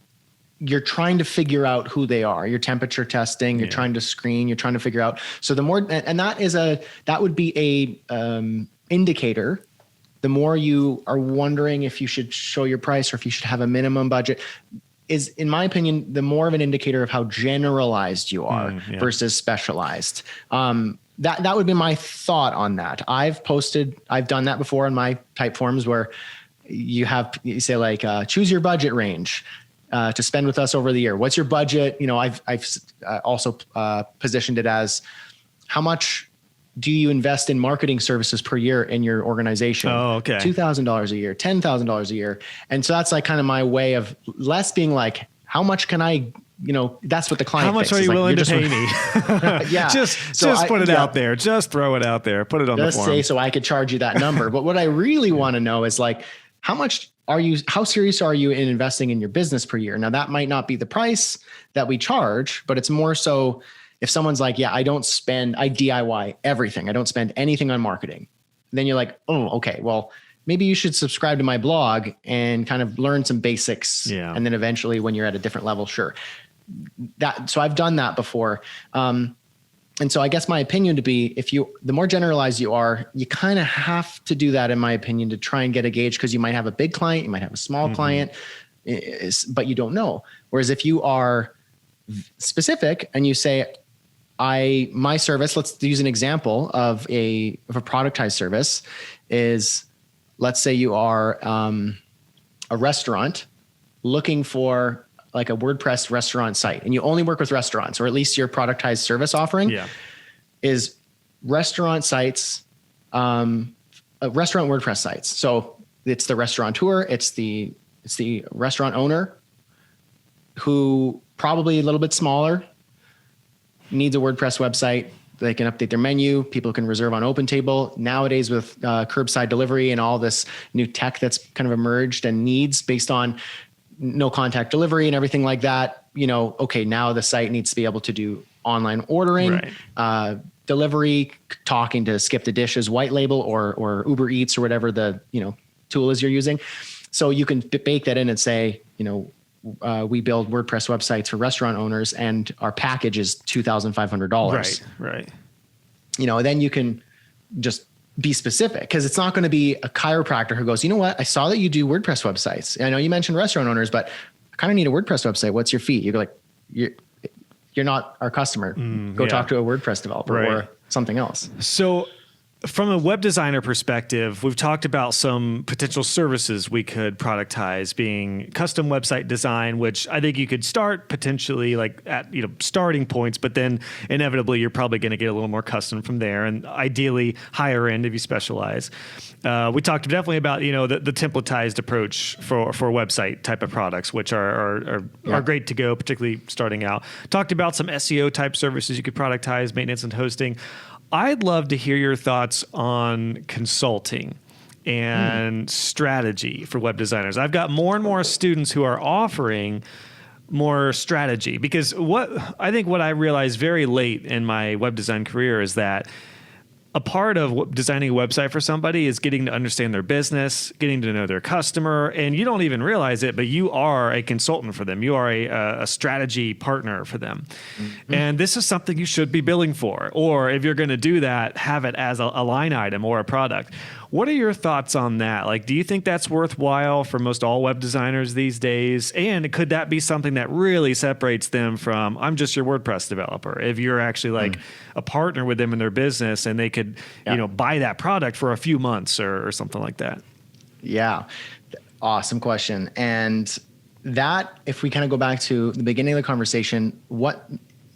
you're trying to figure out who they are. You're temperature testing, you're trying to screen, you're trying to figure out. So the more, and that would be a indicator. The more you are wondering if you should show your price or if you should have a minimum budget is, in my opinion, the more of an indicator of how generalized you are versus specialized. That would be my thought on that. I've done that before in my type forms where you say choose your budget range to spend with us over the year. What's your budget? I've also positioned it as how much do you invest in marketing services per year in your organization? Oh, okay. $2,000 a year, $10,000 a year. And so that's kind of my way of less being how much can I, that's what the client How much thinks. are you willing to pay me? just put it out there. Just throw it out there. Put it on the form. Say so I could charge you that number. But what I really want to know is how serious are you in investing in your business per year? Now that might not be the price that we charge, but it's more so if someone's like, I DIY everything. I don't spend anything on marketing. Then you're like, oh, okay, well, maybe you should subscribe to my blog and kind of learn some basics. Yeah. And then eventually when you're at a different level, sure. So I've done that before. And so I guess my opinion to be, the more generalized you are, you kind of have to do that, in my opinion, to try and get a gauge, because you might have a big client, you might have a small client, but you don't know. Whereas if you are specific and you say, my service, let's use an example of a productized service is, let's say you are a restaurant looking for like a WordPress restaurant site, and you only work with restaurants, or at least your productized service offering is restaurant sites, restaurant WordPress sites. So it's the restaurateur, it's the restaurant owner who probably a little bit smaller needs a WordPress website. They can update their menu. People can reserve on OpenTable. Nowadays with curbside delivery and all this new tech that's kind of emerged and needs based on no contact delivery and everything like that, okay, now the site needs to be able to do online ordering, delivery, talking to Skip the Dishes, white label, or Uber Eats, or whatever the, tool is you're using. So you can bake that in and say, we build WordPress websites for restaurant owners and our package is $2,500. Right. Then you can just be specific, because it's not going to be a chiropractor who goes, you know what, I saw that you do WordPress websites. I know you mentioned restaurant owners, but I kind of need a WordPress website. What's your fee? You go like, you're not our customer. Go talk to a WordPress developer or something else. So from a web designer perspective, we've talked about some potential services we could productize, being custom website design, which I think you could start potentially like at starting points, but then inevitably you're probably going to get a little more custom from there, and ideally higher end if you specialize. We talked definitely about the templatized approach for website type of products, which are great to go, particularly starting out. Talked about some SEO type services you could productize, maintenance and hosting. I'd love to hear your thoughts on consulting and strategy for web designers. I've got more and more students who are offering more strategy, because what I realized very late in my web design career is that a part of designing a website for somebody is getting to understand their business, getting to know their customer, and you don't even realize it, but you are a consultant for them. You are a strategy partner for them. Mm-hmm. And this is something you should be billing for, or if you're going to do that, have it as a line item or a product. What are your thoughts on that? Like, do you think that's worthwhile for most all web designers these days? And could that be something that really separates them from, I'm just your WordPress developer? If you're actually like a partner with them in their business and they could, buy that product for a few months or something like that. Yeah. Awesome question. And that, if we kind of go back to the beginning of the conversation, what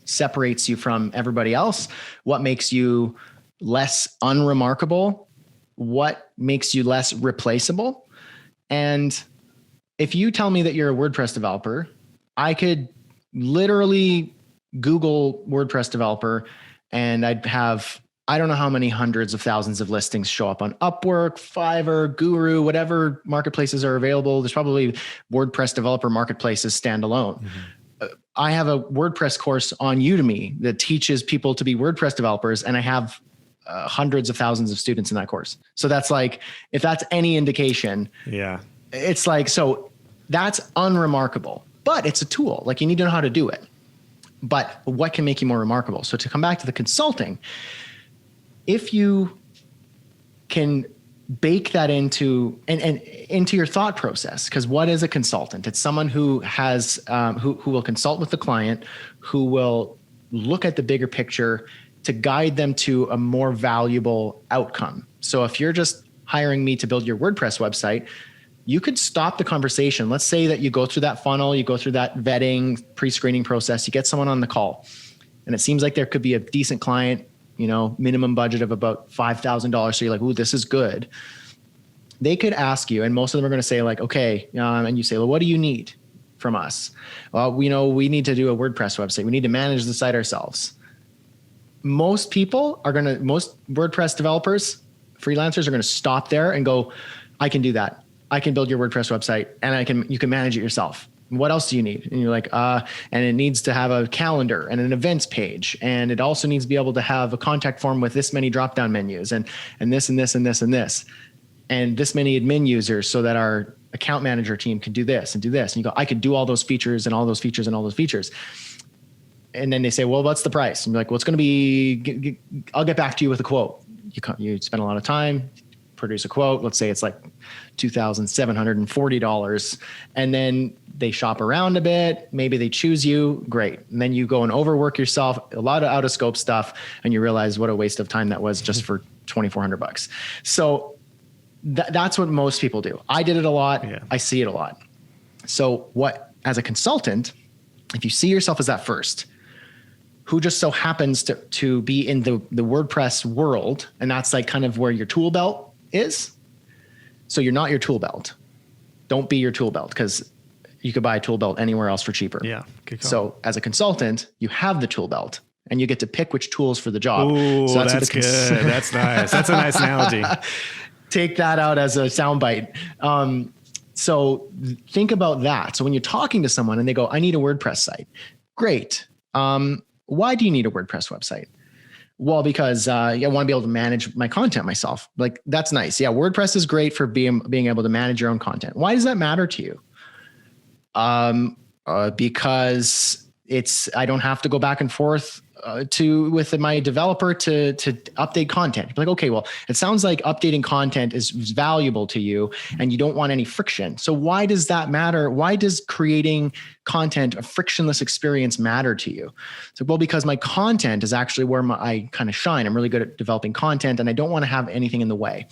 separates you from everybody else? What makes you less unremarkable? What makes you less replaceable? And if you tell me that you're a WordPress developer, I could literally Google WordPress developer and I'd have, I don't know how many hundreds of thousands of listings show up on Upwork, Fiverr, Guru, whatever marketplaces are available. There's probably WordPress developer marketplaces standalone. Mm-hmm. I have a WordPress course on Udemy that teaches people to be WordPress developers, and I have hundreds of thousands of students in that course. So that's like, if that's any indication, it's like, so that's unremarkable, but it's a tool. Like, you need to know how to do it. But what can make you more remarkable? So to come back to the consulting, if you can bake that into into your thought process, because what is a consultant? It's someone who has who will consult with the client, who will look at the bigger picture to guide them to a more valuable outcome. So if you're just hiring me to build your WordPress website, you could stop the conversation. Let's say that you go through that funnel, you go through that vetting, pre-screening process, you get someone on the call, and it seems like there could be a decent client, minimum budget of about $5,000. So you're like, ooh, this is good. They could ask you, and most of them are going to say like, okay. And you say, well, what do you need from us? Well, we need to do a WordPress website. We need to manage the site ourselves. Most WordPress developers, freelancers are going to stop there and go, I can do that. I can build your WordPress website and you can manage it yourself. What else do you need? And you're like, and it needs to have a calendar and an events page. And it also needs to be able to have a contact form with this many drop-down menus and this and this and this and this, and this many admin users so that our account manager team can do this and do this. And you go, I could do all those features and all those features and all those features. And then they say, well, what's the price? And you're like, well, it's going to be, I'll get back to you with a quote. You spend a lot of time, produce a quote. Let's say it's like $2,740. And then they shop around a bit. Maybe they choose you. Great. And then you go and overwork yourself, a lot of out of scope stuff. And you realize what a waste of time that was just for $2,400. So that's what most people do. I did it a lot. Yeah. I see it a lot. So as a consultant, if you see yourself as that first, who just so happens to be in the WordPress world, and that's like kind of where your tool belt is. So you're not your tool belt. Don't be your tool belt, because you could buy a tool belt anywhere else for cheaper. Yeah. So as a consultant, you have the tool belt and you get to pick which tools for the job. Ooh, so that's good. That's nice. That's a nice analogy. Take that out as a soundbite. So think about that. So when you're talking to someone and they go, I need a WordPress site. Great. Why do you need a WordPress website? Well, because I want to be able to manage my content myself. Like, that's nice. Yeah, WordPress is great for being able to manage your own content. Why does that matter to you? Because I don't have to go back and forth with my developer to update content. You're like, okay, well, it sounds like updating content is valuable to you and you don't want any friction. So why does that matter? Why does creating content, a frictionless experience, matter to you? So, well, because my content is actually where I kind of shine. I'm really good at developing content and I don't want to have anything in the way.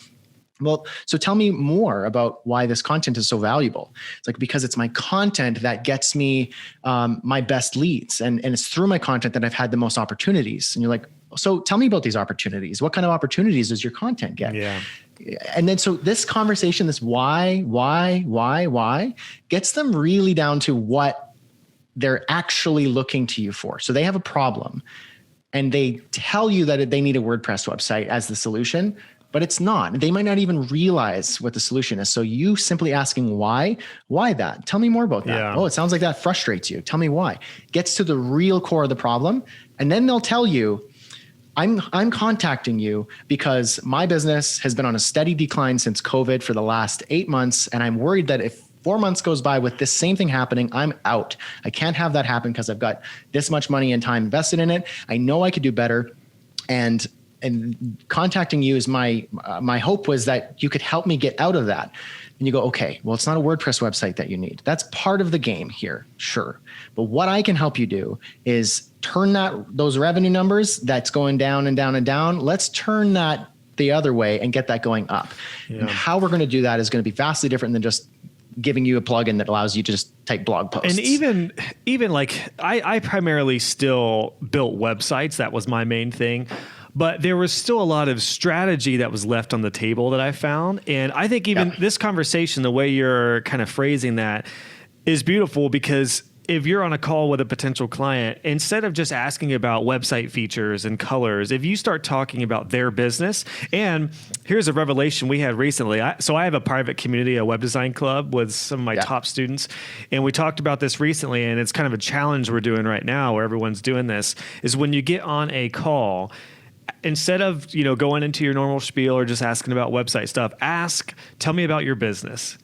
Well, so tell me more about why this content is so valuable. It's like, because it's my content that gets me my best leads. And it's through my content that I've had the most opportunities. And you're like, so tell me about these opportunities. What kind of opportunities does your content get? Yeah. And then, so this conversation, this why, gets them really down to what they're actually looking to you for. So they have a problem and they tell you that they need a WordPress website as the solution. But it's not. They might not even realize what the solution is. So you simply asking why that? Tell me more about that. Yeah. Oh, it sounds like that frustrates you. Tell me why. Gets to the real core of the problem. And then they'll tell you, I'm contacting you because my business has been on a steady decline since COVID for the last 8 months. And I'm worried that if 4 months goes by with this same thing happening, I'm out. I can't have that happen because I've got this much money and time invested in it. I know I could do better. And contacting you is my hope was that you could help me get out of that. And you go, okay, well, it's not a WordPress website that you need. That's part of the game here. Sure. But what I can help you do is turn those revenue numbers that's going down and down and down. Let's turn that the other way and get that going up. Yeah. And how we're going to do that is going to be vastly different than just giving you a plugin that allows you to just type blog posts. And even like I primarily still built websites. That was my main thing. But there was still a lot of strategy that was left on the table that I found. And I think even this conversation, the way you're kind of phrasing that is beautiful, because if you're on a call with a potential client, instead of just asking about website features and colors, if you start talking about their business, and here's a revelation we had recently. So I have a private community, a web design club with some of my top students. And we talked about this recently, and it's kind of a challenge we're doing right now where everyone's doing this, is when you get on a call, instead of, going into your normal spiel or just asking about website stuff, tell me about your business.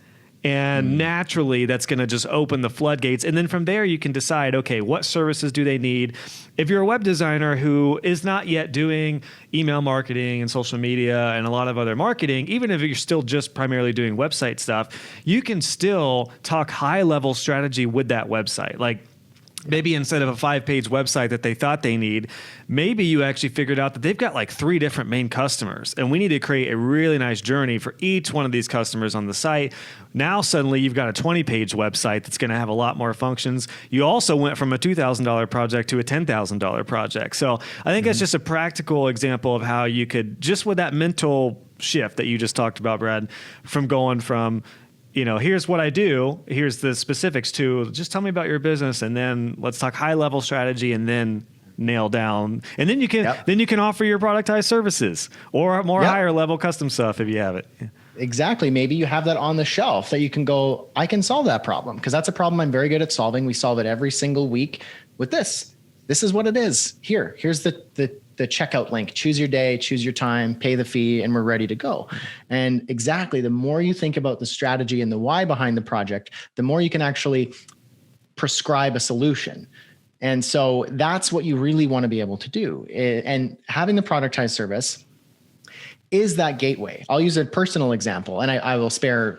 And naturally, that's going to just open the floodgates. And then from there, you can decide, okay, what services do they need? If you're a web designer who is not yet doing email marketing and social media and a lot of other marketing, even if you're still just primarily doing website stuff, you can still talk high-level strategy with that website. Like, maybe instead of a 5-page website that they thought they need, maybe you actually figured out that they've got like 3 different main customers, and we need to create a really nice journey for each one of these customers on the site. Now suddenly you've got a 20-page website that's going to have a lot more functions. You also went from a $2,000 project to a $10,000 project. So I think that's just a practical example of how you could, just with that mental shift that you just talked about, Brad, from going from, here's what I do, here's the specifics, to just tell me about your business, and then let's talk high level strategy, and then nail down. And then you can offer your productized services or more higher level custom stuff if you have it. Yeah. Exactly. Maybe you have that on the shelf that you can go, I can solve that problem, because that's a problem I'm very good at solving. We solve it every single week with this. This is what it is. Here's the checkout link. Choose your day, choose your time, pay the fee, and we're ready to go. And exactly, the more you think about the strategy and the why behind the project, the more you can actually prescribe a solution. And so that's what you really want to be able to do. And having the productized service is that gateway. I'll use a personal example, and I will spare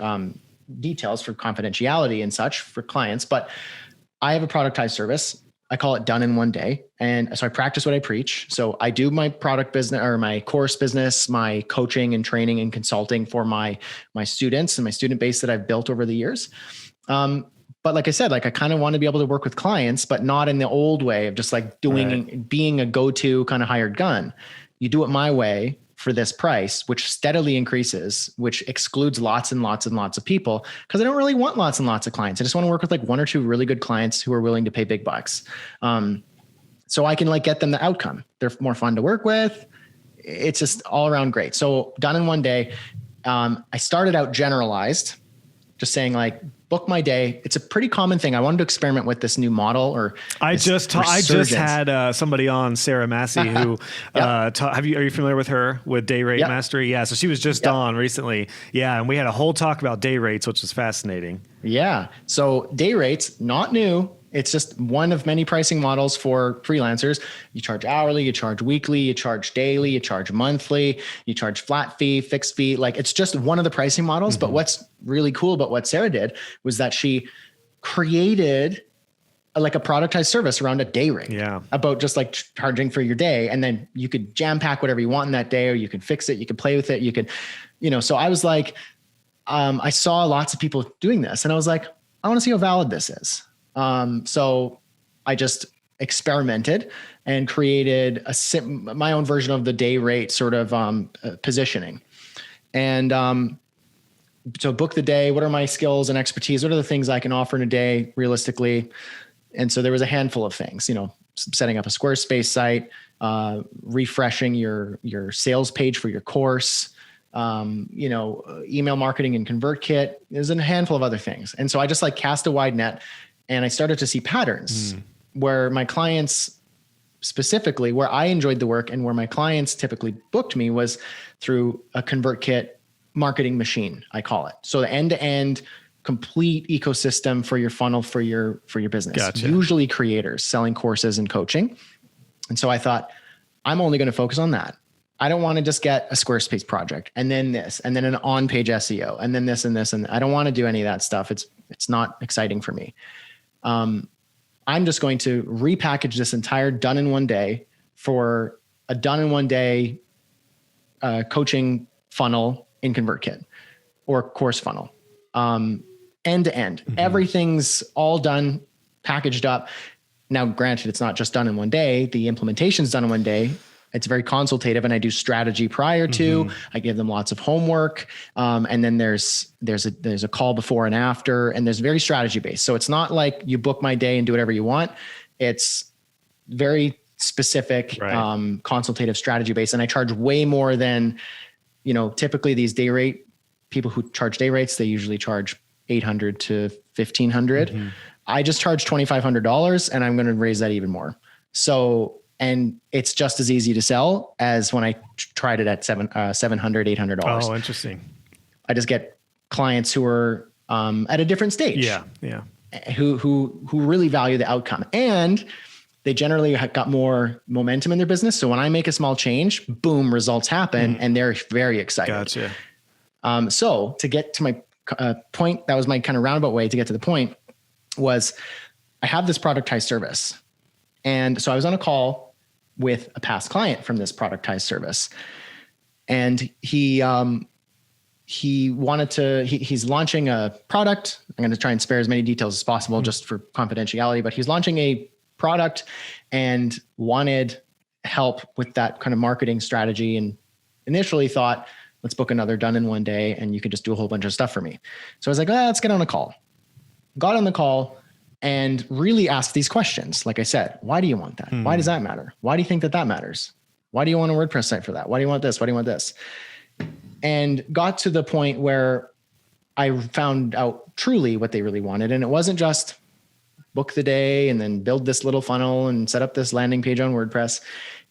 details for confidentiality and such for clients, but I have a productized service. I call it done in one day. And so I practice what I preach. So I do my product business or my course business, my coaching and training and consulting for my students and my student base that I've built over the years. But like I said, like I kind of want to be able to work with clients, but not in the old way of just like being a go-to kind of hired gun. You do it my way for this price, which steadily increases, which excludes lots and lots and lots of people, because I don't really want lots and lots of clients. I just want to work with like one or two really good clients who are willing to pay big bucks. So I can like get them the outcome. They're more fun to work with. It's just all around great. So done in one day. I started out generalized, just saying like, book my day. It's a pretty common thing. I wanted to experiment with this new model I just had somebody on, Sarah Massey, who are you familiar with her with Day Rate Mastery? Yeah. So she was just on recently. Yeah. And we had a whole talk about day rates, which was fascinating. Yeah. So day rates, not new. It's just one of many pricing models for freelancers. You charge hourly, you charge weekly, you charge daily, you charge monthly, you charge flat fee, fixed fee. Like it's just one of the pricing models. But what's really cool about what Sarah did was that she created like a productized service around a day rate. Yeah. About just like charging for your day. And then you could jam pack whatever you want in that day, or you can fix it. You can play with it. You could, so I was like, I saw lots of people doing this and I was like, I want to see how valid this is. So I just experimented and created my own version of the day rate sort of positioning. And so book the day. What are my skills and expertise? What are the things I can offer in a day realistically? And so there was a handful of things, setting up a Squarespace site, refreshing your sales page for your course, email marketing and ConvertKit. There's a handful of other things. And so I just like cast a wide net. And I started to see patterns where my clients specifically, where I enjoyed the work and where my clients typically booked me was through a ConvertKit marketing machine, I call it. So the end-to-end complete ecosystem for your funnel for your business. Gotcha. Usually creators selling courses and coaching. And so I thought, I'm only going to focus on that. I don't want to just get a Squarespace project and then this, and then an on-page SEO, and then this and this. And I don't want to do any of that stuff. It's not exciting for me. I'm just going to repackage this entire done in one day for a done in one day coaching funnel in ConvertKit or course funnel, end to end. Everything's all done, packaged up. Now, granted, it's not just done in one day. The implementation's done in one day. It's very consultative, and I do strategy prior to. I give them lots of homework, and then there's a call before and after, and there's very strategy based. So it's not like you book my day and do whatever you want. It's very specific, consultative, strategy based, and I charge way more than typically these day rate people who charge day rates. They usually charge $800 to $1,500. I just charge $2,500, and I'm going to raise that even more. So. And it's just as easy to sell as when I tried it at $700, $800. Oh, interesting. I just get clients who are at a different stage. Yeah. Who really value the outcome, and they generally have got more momentum in their business. So when I make a small change, boom, results happen, and they're very excited. Gotcha. So to get to my point, that was my kind of roundabout way to get to the point. Was I have this productized service, and so I was on a call with a past client from this productized service. And he's launching a product. I'm going to try and spare as many details as possible just for confidentiality, but he's launching a product and wanted help with that kind of marketing strategy. And initially thought, let's book another done in one day and you can just do a whole bunch of stuff for me. So I was like, let's get on a call. Got on the call and really asked these questions. Like I said, why do you want that? Why does that matter? Why do you think that matters? Why do you want a WordPress site for that? Why do you want this? Why do you want this? And got to the point where I found out truly what they really wanted. And it wasn't just book the day and then build this little funnel and set up this landing page on WordPress.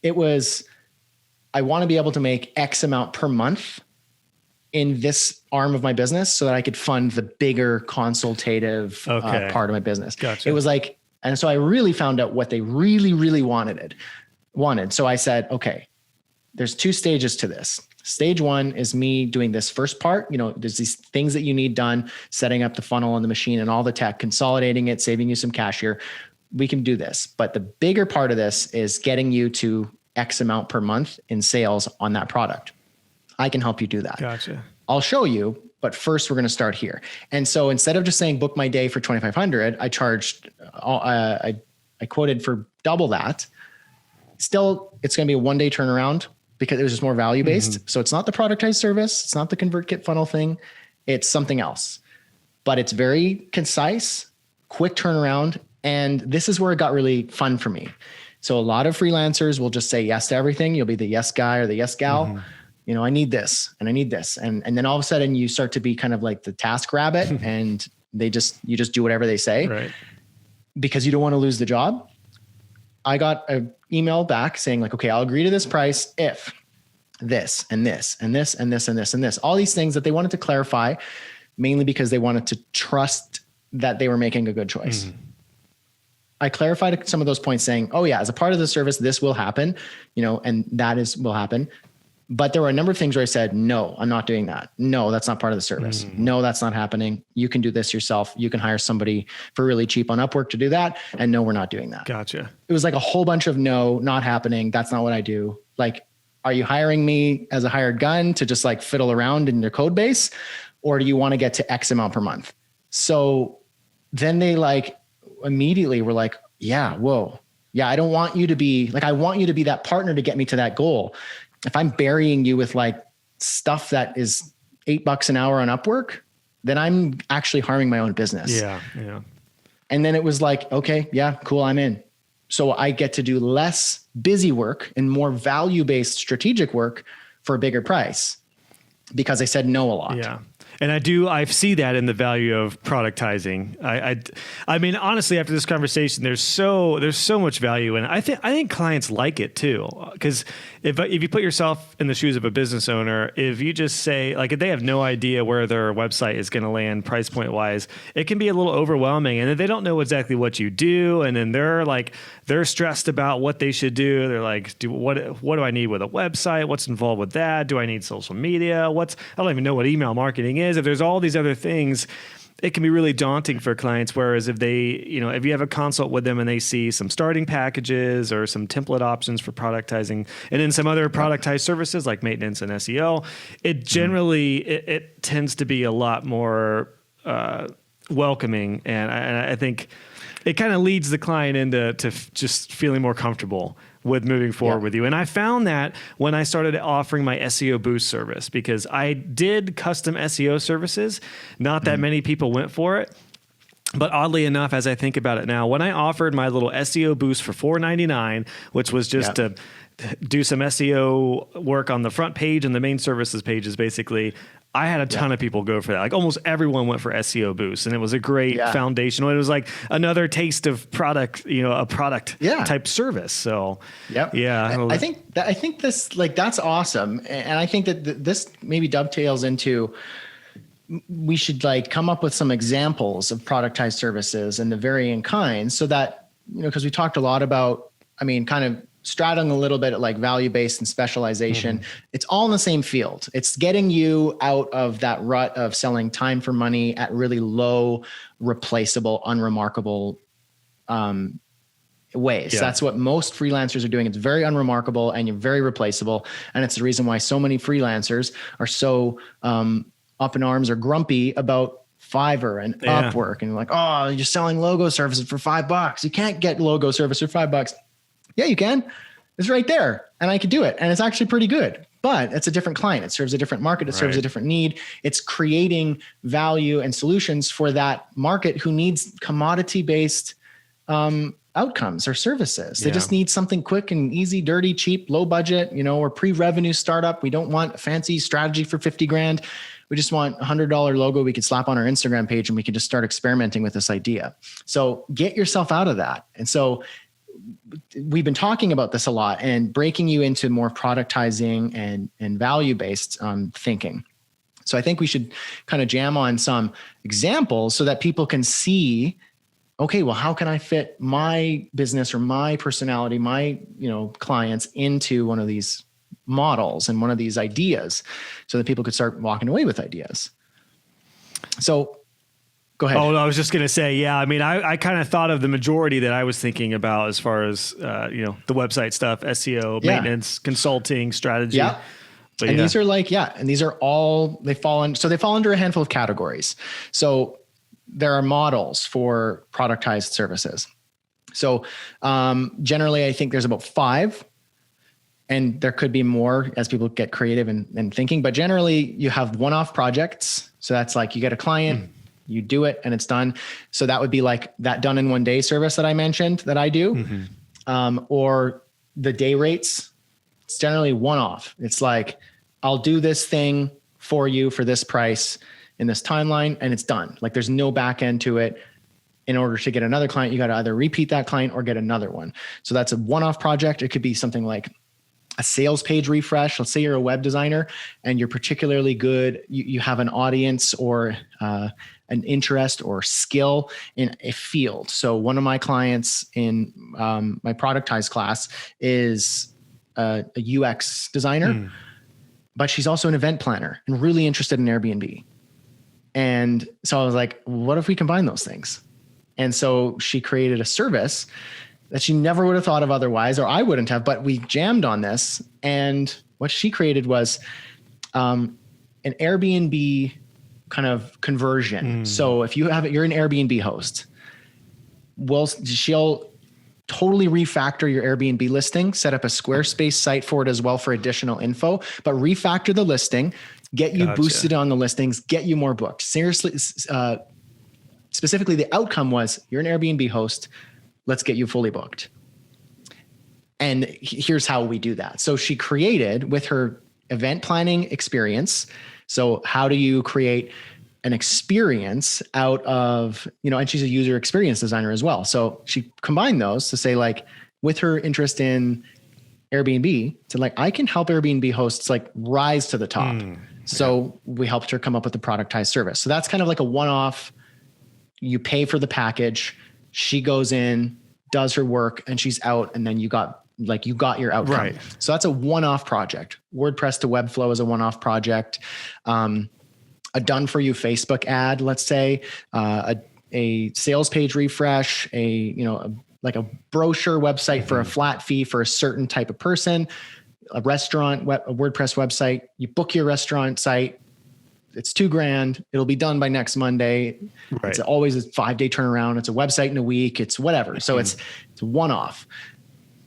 It was, I want to be able to make X amount per month in this arm of my business so that I could fund the bigger consultative part of my business. Gotcha. It was like, and so I really found out what they really, really wanted. So I said, okay, there's two stages to this. Stage one is me doing this first part. There's these things that you need done, setting up the funnel and the machine and all the tech, consolidating it, saving you some cash here. We can do this. But the bigger part of this is getting you to X amount per month in sales on that product. I can help you do that. Gotcha. I'll show you, but first we're going to start here. And so instead of just saying book my day for 2,500, I charged, I quoted for double that. Still, it's going to be a 1-day turnaround because it was just more value based. Mm-hmm. So it's not the productized service. It's not the ConvertKit funnel thing. It's something else, but it's very concise, quick turnaround. And this is where it got really fun for me. So a lot of freelancers will just say yes to everything. You'll be the yes guy or the yes gal. Mm-hmm. I need this and I need this. And then all of a sudden you start to be kind of like the task rabbit and you just do whatever they say, right? Because you don't want to lose the job. I got an email back saying like, okay, I'll agree to this price if this and this and this and this and this and this, all these things that they wanted to clarify, mainly because they wanted to trust that they were making a good choice. Mm-hmm. I clarified some of those points saying, oh yeah, as a part of the service, this will happen, and will happen. But there were a number of things where I said, no, I'm not doing that. No, that's not part of the service. No, that's not happening. You can do this yourself. You can hire somebody for really cheap on Upwork to do that. And no, we're not doing that. Gotcha. It was like a whole bunch of no, not happening. That's not what I do. Like, are you hiring me as a hired gun to just like fiddle around in your code base? Or do you want to get to X amount per month? So then they like immediately were like, yeah, whoa. Yeah, I don't want you to be like, I want you to be that partner to get me to that goal. If I'm burying you with like stuff that is $8 an hour on Upwork, then I'm actually harming my own business. Yeah. Yeah. And then it was like, okay, yeah, cool. I'm in. So I get to do less busy work and more value-based strategic work for a bigger price because I said no a lot. Yeah. And I see that in the value of productizing. I mean, honestly, after this conversation, there's so much value in it. I think clients like it too, because if you put yourself in the shoes of a business owner, if you just say like if they have no idea where their website is going to land price point wise, it can be a little overwhelming, and if they don't know exactly what you do, and then they're stressed about what they should do. They're like, what do I need with a website? What's involved with that? Do I need social media? I don't even know what email marketing is. If there's all these other things, it can be really daunting for clients. Whereas if if you have a consult with them and they see some starting packages or some template options for productizing, and then some other productized services like maintenance and SEO, it generally, it tends to be a lot more welcoming. And I think it kind of leads the client into just feeling more comfortable with moving forward with you. And I found that when I started offering my SEO boost service, because I did custom SEO services, not that many people went for it. But oddly enough, as I think about it now, when I offered my little SEO boost for $4.99, which was just to do some SEO work on the front page and the main services pages, basically, I had a ton of people go for that. Like almost everyone went for SEO boost, and it was a great foundation. It was like another taste of product, a product type service. So I think this, like, that's awesome. And I think that this maybe dovetails into, we should like come up with some examples of productized services and the varying kinds, so that, because we talked a lot about, kind of straddling a little bit at like value-based and specialization. It's all in the same field. It's getting you out of that rut of selling time for money at really low, replaceable, unremarkable ways. Yeah. That's what most freelancers are doing. It's very unremarkable and you're very replaceable. And it's the reason why so many freelancers are so up in arms or grumpy about Fiverr and Upwork, and like, oh, you're selling logo services for $5. You can't get logo service for $5. Yeah, you can. It's right there. And I could do it. And it's actually pretty good, but it's a different client. It serves a different market. It serves a different need. It's creating value and solutions for that market who needs commodity-based outcomes or services. They just need something quick and easy, dirty, cheap, low budget, or pre-revenue startup. We don't want a fancy strategy for 50 grand. We just want $100 logo we could slap on our Instagram page, and we can just start experimenting with this idea. So get yourself out of that. And so we've been talking about this a lot and breaking you into more productizing and value-based thinking. So I think we should kind of jam on some examples so that people can see, okay, well, how can I fit my business or my personality, my, clients into one of these models and one of these ideas so that people could start walking away with ideas. So go ahead. Oh, no, I was just going to say, yeah. I mean, I kind of thought of the majority that I was thinking about as far as, the website stuff, SEO, maintenance, consulting, strategy. Yeah. But and these are and these are all, they fall under a handful of categories. So there are models for productized services. So generally, I think there's about 5, and there could be more as people get creative and thinking, but generally you have one-off projects. So that's like you get a client, you do it and it's done. So that would be like that done in one day service that I mentioned that I do, or the day rates. It's generally one-off. It's like, I'll do this thing for you for this price in this timeline and it's done. Like there's no back end to it. In order to get another client, you got to either repeat that client or get another one. So that's a one-off project. It could be something like a sales page refresh. Let's say you're a web designer and you're particularly good. You have an audience or an interest or skill in a field. So one of my clients in my Productized class is a UX designer, but she's also an event planner and really interested in Airbnb. And so I was like, what if we combine those things? And so she created a service that she never would have thought of otherwise, or I wouldn't have, but we jammed on this. And what she created was an Airbnb kind of conversion. So if you're an Airbnb host, she'll totally refactor your Airbnb listing, set up a Squarespace site for it as well for additional info, but refactor the listing, get you boosted on the listings, get you more booked. Seriously, specifically, the outcome was you're an Airbnb host. Let's get you fully booked. And here's how we do that. So she created with her event planning experience. So how do you create an experience out of, and she's a user experience designer as well. So she combined those to say like with her interest in Airbnb to like, I can help Airbnb hosts like rise to the top. So we helped her come up with the productized service. So that's kind of like a one-off. You pay for the package. She goes in, does her work, and she's out. And then you got your outcome. Right. So that's a one-off project. WordPress to Webflow is a one-off project. A done for you Facebook ad, let's say, a sales page refresh, a brochure website for a flat fee for a certain type of person, a restaurant, a WordPress website. You book your restaurant site. It's $2,000. It'll be done by next Monday. Right. It's always a 5-day turnaround. It's a website in a week. It's whatever. So it's one-off.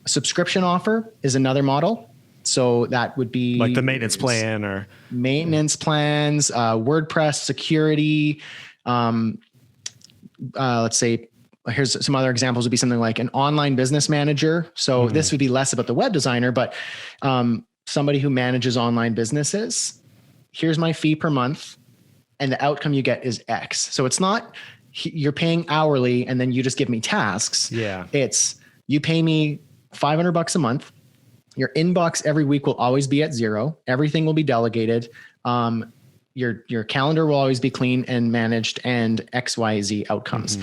A subscription offer is another model. So that would be like the maintenance plan or maintenance plans, WordPress security. Let's say, here's some other examples would be something like an online business manager. So this would be less about the web designer, but somebody who manages online businesses. Here's my fee per month. And the outcome you get is X. So it's not you're paying hourly and then you just give me tasks. Yeah. It's you pay me $500 a month. Your inbox every week will always be at 0. Everything will be delegated. Your calendar will always be clean and managed and XYZ outcomes.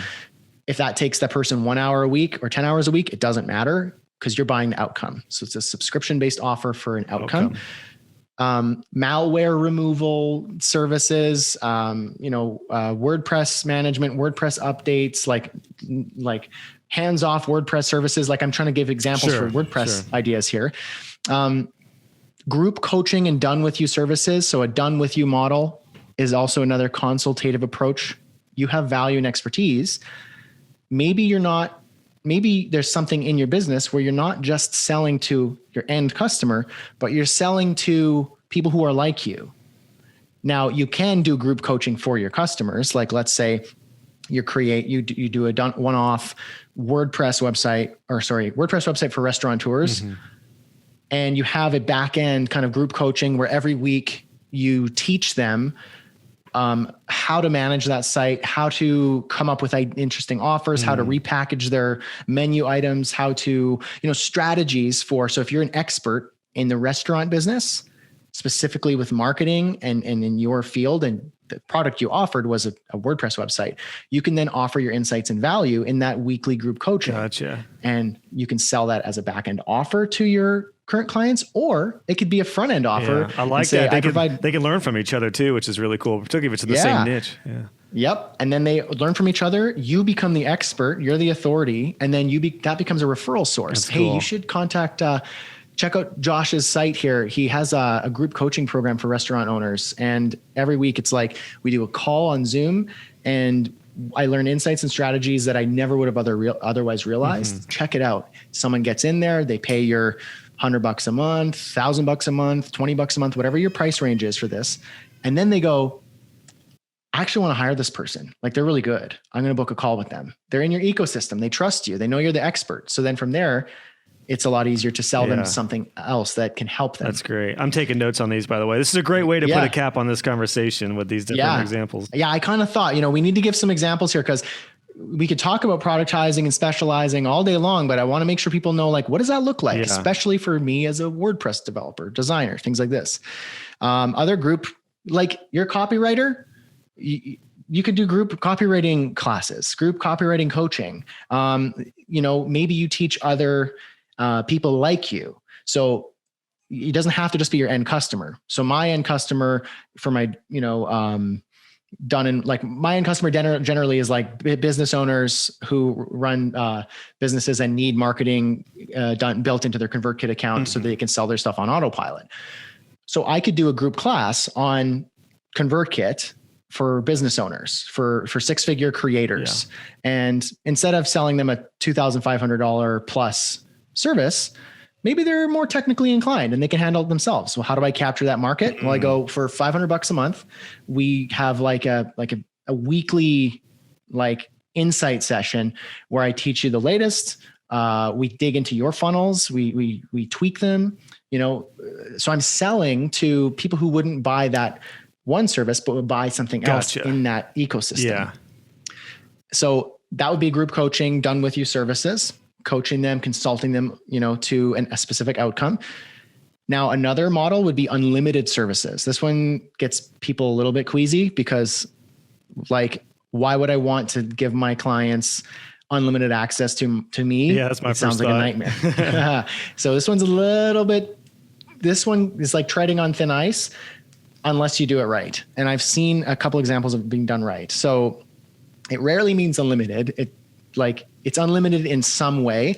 If that takes that person 1 hour a week or 10 hours a week, it doesn't matter because you're buying the outcome. So it's a subscription-based offer for an outcome. Malware removal services, WordPress management, WordPress updates, like hands-off WordPress services. Like I'm trying to give examples for WordPress ideas here. Group coaching and done with you services. So a done with you model is also another consultative approach. You have value and expertise. Maybe there's something in your business where you're not just selling to your end customer, but you're selling to people who are like you. Now you can do group coaching for your customers. Like let's say you do a one-off WordPress website for restaurateurs. And you have a back end kind of group coaching where every week you teach them how to manage that site, how to come up with interesting offers, how to repackage their menu items, how to, strategies so if you're an expert in the restaurant business, specifically with marketing and in your field, and the product you offered was a WordPress website, you can then offer your insights and value in that weekly group coaching. Gotcha. And you can sell that as a back-end offer to your current clients, or it could be a front-end offer. Yeah, I like that. They can learn from each other too, which is really cool, particularly if it's in the same niche. Yeah. Yep. And then they learn from each other. You become the expert. You're the authority. And then that becomes a referral source. That's cool. Hey, you should check out Josh's site here. He has a group coaching program for restaurant owners. And every week it's like we do a call on Zoom, and I learn insights and strategies that I never would have otherwise realized. Mm-hmm. Check it out. Someone gets in there, they pay your $100 a month, $1,000 a month, $20 a month, whatever your price range is for this. And then they go, I actually want to hire this person. Like, they're really good. I'm going to book a call with them. They're in your ecosystem. They trust you. They know you're the expert. So then from there, it's a lot easier to sell them something else that can help them. That's great. I'm taking notes on these, by the way. This is a great way to put a cap on this conversation with these different examples. Yeah, I kind of thought, we need to give some examples here, because we could talk about productizing and specializing all day long, but I want to make sure people know, like, what does that look like, especially for me as a WordPress developer, designer, things like this. Other group, like your copywriter, you could do group copywriting classes, group copywriting coaching. Maybe you teach other people like you. So it doesn't have to just be your end customer. So my end customer for my, my end customer generally is like business owners who run businesses and need marketing built into their ConvertKit account so they can sell their stuff on autopilot. So I could do a group class on ConvertKit for business owners, for six-figure creators. Yeah. And instead of selling them a $2,500 plus service, maybe they're more technically inclined and they can handle it themselves. Well, how do I capture that market? Well, I go for $500 a month. We have like a weekly insight session where I teach you the latest. We dig into your funnels. We tweak them, so I'm selling to people who wouldn't buy that one service, but would buy something else in that ecosystem. Yeah. So that would be group coaching done with you services, coaching them, consulting them, to a specific outcome. Now, another model would be unlimited services. This one gets people a little bit queasy because, why would I want to give my clients unlimited access to me? Yeah, that's my first sounds like thought. a nightmare. So this one's this one is like treading on thin ice unless you do it right. And I've seen a couple examples of it being done right. So it rarely means unlimited. It's unlimited in some way,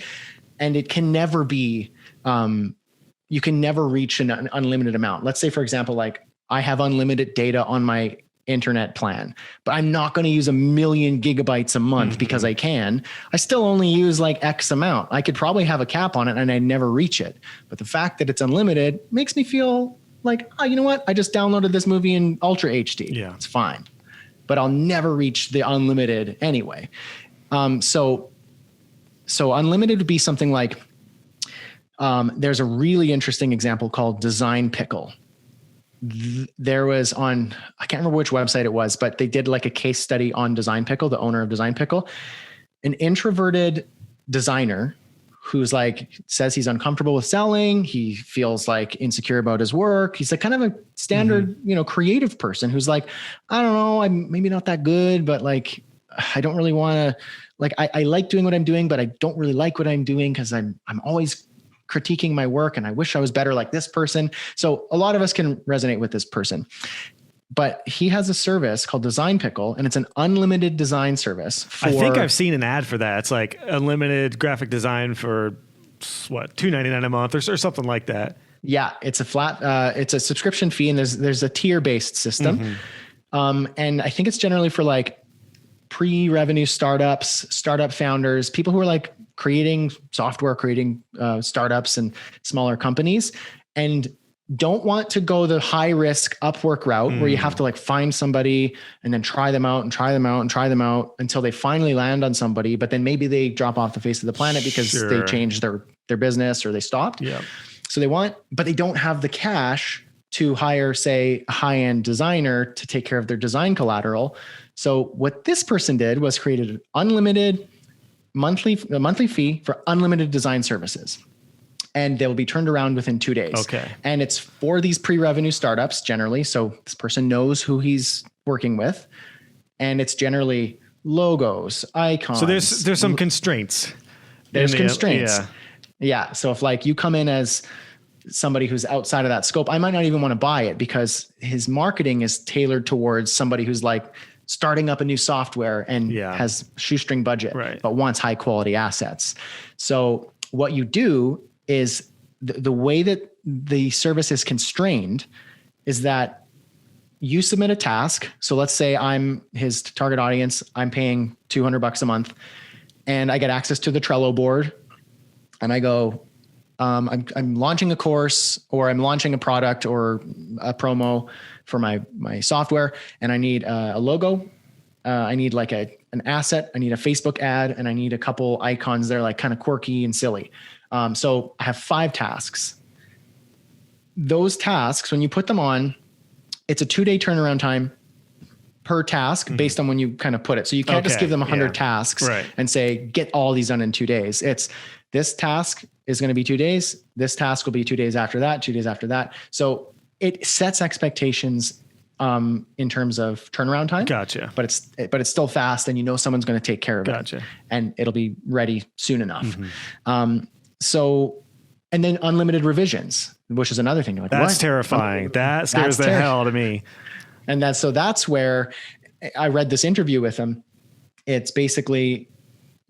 and it can never be, you can never reach an unlimited amount. Let's say, for example, I have unlimited data on my internet plan, but I'm not going to use 1 million gigabytes a month because I can. I still only use X amount. I could probably have a cap on it and I never reach it. But the fact that it's unlimited makes me feel like, oh, you know what? I just downloaded this movie in Ultra HD. Yeah, it's fine. But I'll never reach the unlimited anyway. So unlimited would be something like, there's a really interesting example called Design Pickle. There was I can't remember which website it was, but they did a case study on Design Pickle, the owner of Design Pickle, an introverted designer who's says he's uncomfortable with selling. He feels insecure about his work. He's kind of a standard, creative person who's I don't know, I'm maybe not that good, but I don't really want to, I like doing what I'm doing, but I don't really like what I'm doing because I'm always critiquing my work and I wish I was better like this person. So a lot of us can resonate with this person. But he has a service called Design Pickle, and it's an unlimited design service. I think I've seen an ad for that. It's unlimited graphic design for $2.99 a month or something like that. Yeah, it's a flat. It's a subscription fee, and there's a tier-based system. And I think it's generally for pre-revenue startups, startup founders, people who are creating software, creating startups and smaller companies, and don't want to go the high risk Upwork route where you have to find somebody and then try them out and try them out and try them out until they finally land on somebody, but then maybe they drop off the face of the planet because they changed their business or they stopped. Yeah. So but they don't have the cash to hire, say, a high-end designer to take care of their design collateral. So what this person did was created an unlimited monthly fee for unlimited design services. and they'll be turned around within 2 days. Okay. And it's for these pre-revenue startups generally. So this person knows who he's working with, and it's generally logos, icons. So there's some constraints. There's constraints. Yeah. So if like you come in as somebody who's outside of that scope, I might not even want to buy it because his marketing is tailored towards somebody who's like starting up a new software and has shoestring budget, but wants high quality assets. So what you do is the way that the service is constrained is that you submit a task. So let's say I'm his target audience. I'm paying $200 a month and I get access to the Trello board and I go, I'm launching a course or I'm launching a product or a promo for my software, and I need a logo. I need like an asset. I need a Facebook ad, and I need a couple icons that are like kind of quirky and silly. So I have 5 tasks. Those tasks, when you put them on, it's a 2-day turnaround time per task based on when you kind of put it. So you can't just give them 100 tasks and say, get all these done in 2 days. It's this task is going to be 2 days. This task will be 2 days after that, 2 days after that. So it sets expectations in terms of turnaround time. Gotcha. But it's still fast, and you know someone's going to take care of it, and it'll be ready soon enough. And then unlimited revisions, which is another thing. You're like, that's what? Terrifying. That scares the hell out of me. And that's where I read this interview with him. It's basically